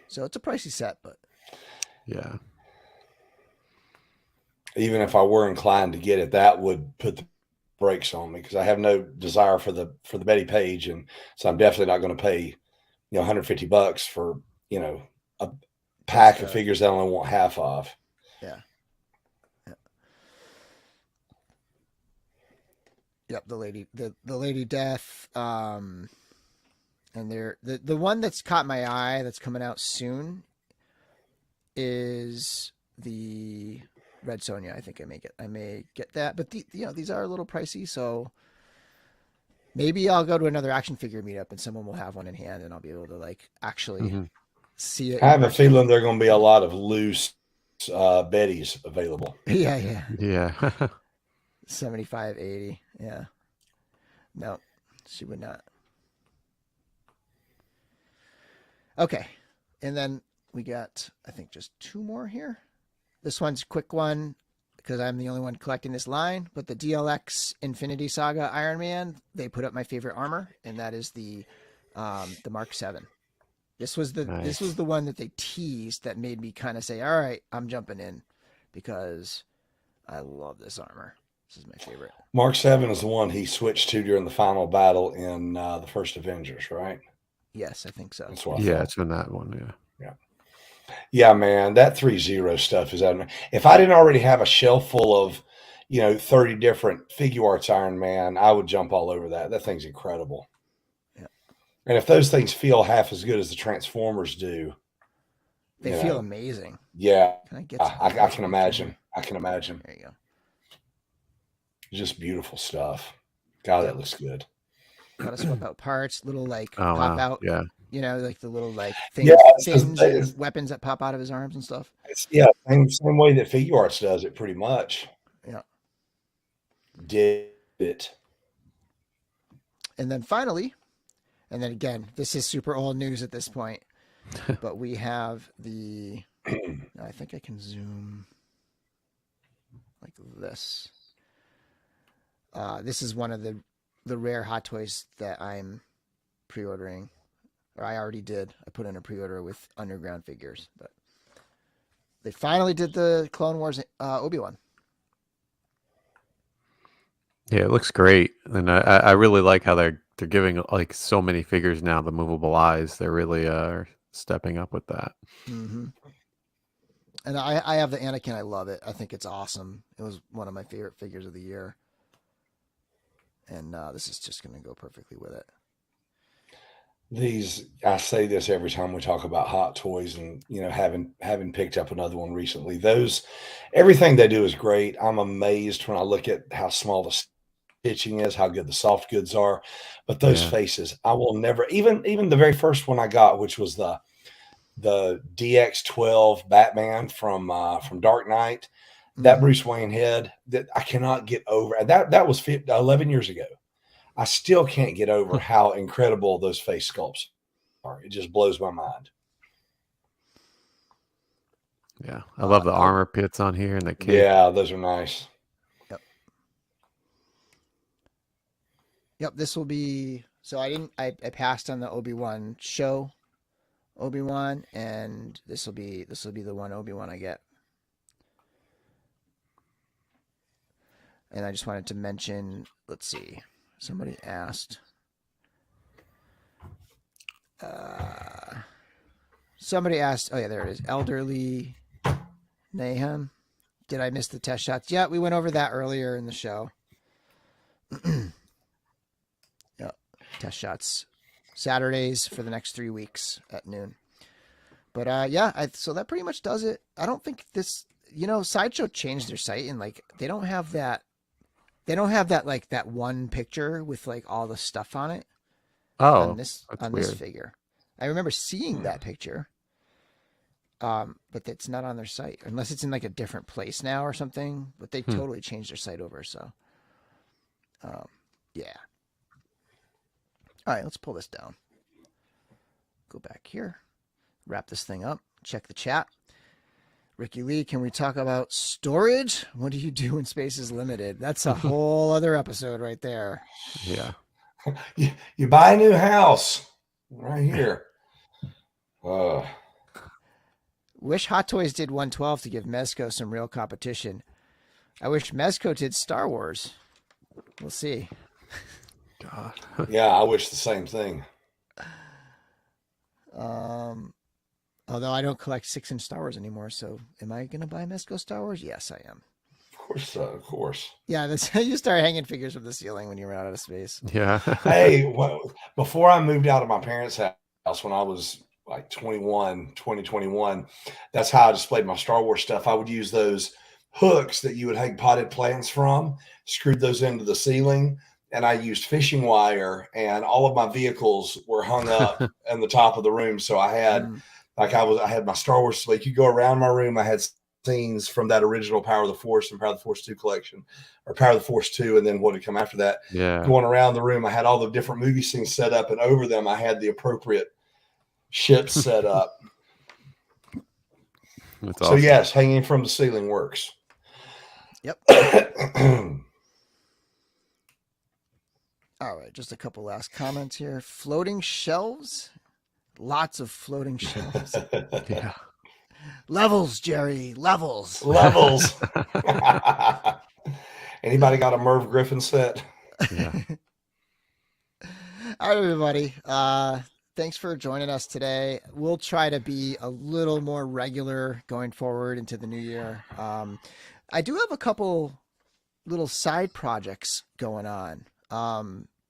So it's a pricey set, but Yeah. Even if I were inclined to get it, that would put the brakes on me because I have no desire for the Betty Page, and so I'm definitely not going to pay $150 for a pack of figures that I only want half of. Yeah. Yep, the Lady Death, and the one that's caught my eye that's coming out soon is the Red Sonja. I think I may get that, but these are a little pricey, so maybe I'll go to another action figure meetup and someone will have one in hand and I'll be able to like actually see it. I have a feeling there are going to be a lot of loose Bettys available. Yeah. Yeah. 75, 80. Yeah. No, she would not. Okay. And then we got, I think, just 2 more here. This one's a quick one because I'm the only one collecting this line, but the DLX Infinity Saga Iron Man, they put up my favorite armor, and that is the Mark 7. This was the one that they teased that made me kind of say, all right, I'm jumping in because I love this armor. This is my favorite. Mark 7 is the one he switched to during the final battle in the first Avengers, right? Yes, I think so. That's what I Yeah, thought. it's in that one. Yeah, man, that 3-0 stuff is out. If I didn't already have a shelf full of, 30 different figure arts Iron Man, I would jump all over that. That thing's incredible. Yeah. And if those things feel half as good as the Transformers do, they feel amazing. Yeah, can I get? I can imagine. I can imagine. There you go. Just beautiful stuff. God, that looks good. Gotta swap out parts, little pop wow. out. Yeah. Like the little things, fins and weapons that pop out of his arms and stuff. Same way that figure arts does it pretty much. Yeah. Did it. And then finally, and then again, this is super old news at this point, but we have the, I think I can zoom like this. This is one of the rare Hot Toys that I'm pre-ordering, or I already did. I put in a pre-order with Underground figures, but they finally did the Clone Wars Obi-Wan. Yeah, it looks great, and I really like how they're giving like so many figures now the movable eyes. They really are stepping up with that. Mm-hmm. And I have the Anakin. I love it. I think it's awesome. It was one of my favorite figures of the year. And this is just going to go perfectly with it. I say this every time we talk about Hot Toys, and having picked up another one recently. Everything they do is great. I'm amazed when I look at how small the stitching is, how good the soft goods are, but those faces, I will never. Even the very first one I got, which was the DX12 Batman from Dark Knight. That Bruce Wayne head that I cannot get over. And that was 11 years ago. I still can't get over how incredible those face sculpts are. It just blows my mind. Yeah, I love the armor pits on here and the cape. Yeah, those are nice. Yep. This will be. So I passed on the Obi-Wan show, Obi-Wan, and this will be the one Obi-Wan I get. And I just wanted to mention, let's see, somebody asked. Oh yeah, there it is. Elderly Nahum. Did I miss the test shots? Yeah, we went over that earlier in the show. Yep. Test shots Saturdays for the next 3 weeks at noon. But so that pretty much does it. I don't think this, Sideshow changed their site, and like they don't have that like that one picture with like all the stuff on it. Oh, this weird. figure. I remember seeing that picture. But it's not on their site unless it's in like a different place now or something, but they totally changed their site over. So, yeah. All right, let's pull this down. Go back here, wrap this thing up, check the chat. Ricky Lee, can we talk about storage? What do you do when space is limited? That's a whole other episode right there. Yeah. You buy a new house right here. Wish Hot Toys did 112 to give Mezco some real competition. I wish Mezco did Star Wars. We'll see. God. Yeah, I wish the same thing. Although I don't collect 6-inch Star Wars anymore, so am I going to buy Mezco Star Wars? Yes, I am. Of course. Yeah, that's how you start hanging figures from the ceiling when you run out of space. Yeah. Hey, before I moved out of my parents' house when I was like 2021, that's how I displayed my Star Wars stuff. I would use those hooks that you would hang potted plants from, screwed those into the ceiling, and I used fishing wire, and all of my vehicles were hung up in the top of the room. So I had I had my Star Wars, like you go around my room, I had scenes from that original Power of the Force and Power of the Force 2 collection, or Power of the Force 2, and then what had come after that. Yeah. Going around the room, I had all the different movie scenes set up, and over them I had the appropriate ships set up. That's so awesome. yes, hanging from the ceiling works. Yep. All right, just a couple last comments here. Floating shelves. Lots of floating shelves. Yeah. Levels, Jerry. Levels. Anybody got a Merv Griffin set? Yeah. All right, everybody. Thanks for joining us today. We'll try to be a little more regular going forward into the new year. I do have a couple little side projects going on.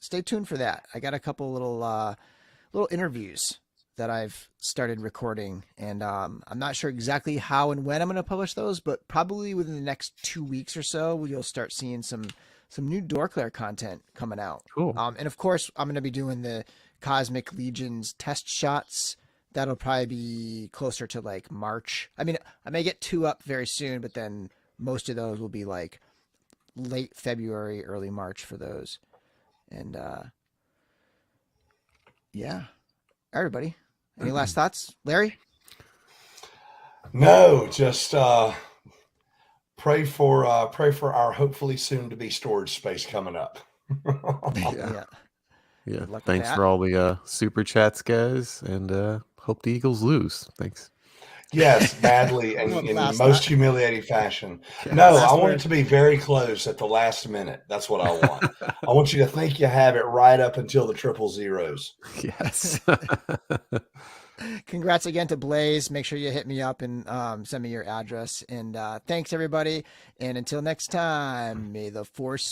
Stay tuned for that. I got a couple little interviews that I've started recording, and I'm not sure exactly how and when I'm going to publish those, but probably within the next 2 weeks or so, you'll start seeing some new DorkLair content coming out. Cool. And of course, I'm going to be doing the Cosmic Legions test shots. That'll probably be closer to like March. I mean, I may get 2 up very soon, but then most of those will be like late February, early March for those. And yeah, everybody. Any last thoughts, Larry? No, just pray for our hopefully soon to be storage space coming up. Yeah. Thanks for all the super chats, guys, and hope the Eagles lose. Thanks. Yes, badly and in the most humiliating fashion. No, I want it to be very close at the last minute. That's what I want. I want you to think you have it right up until the 000. Yes. Congrats again to Blaze. Make sure you hit me up and send me your address. And thanks, everybody. And until next time, may the Force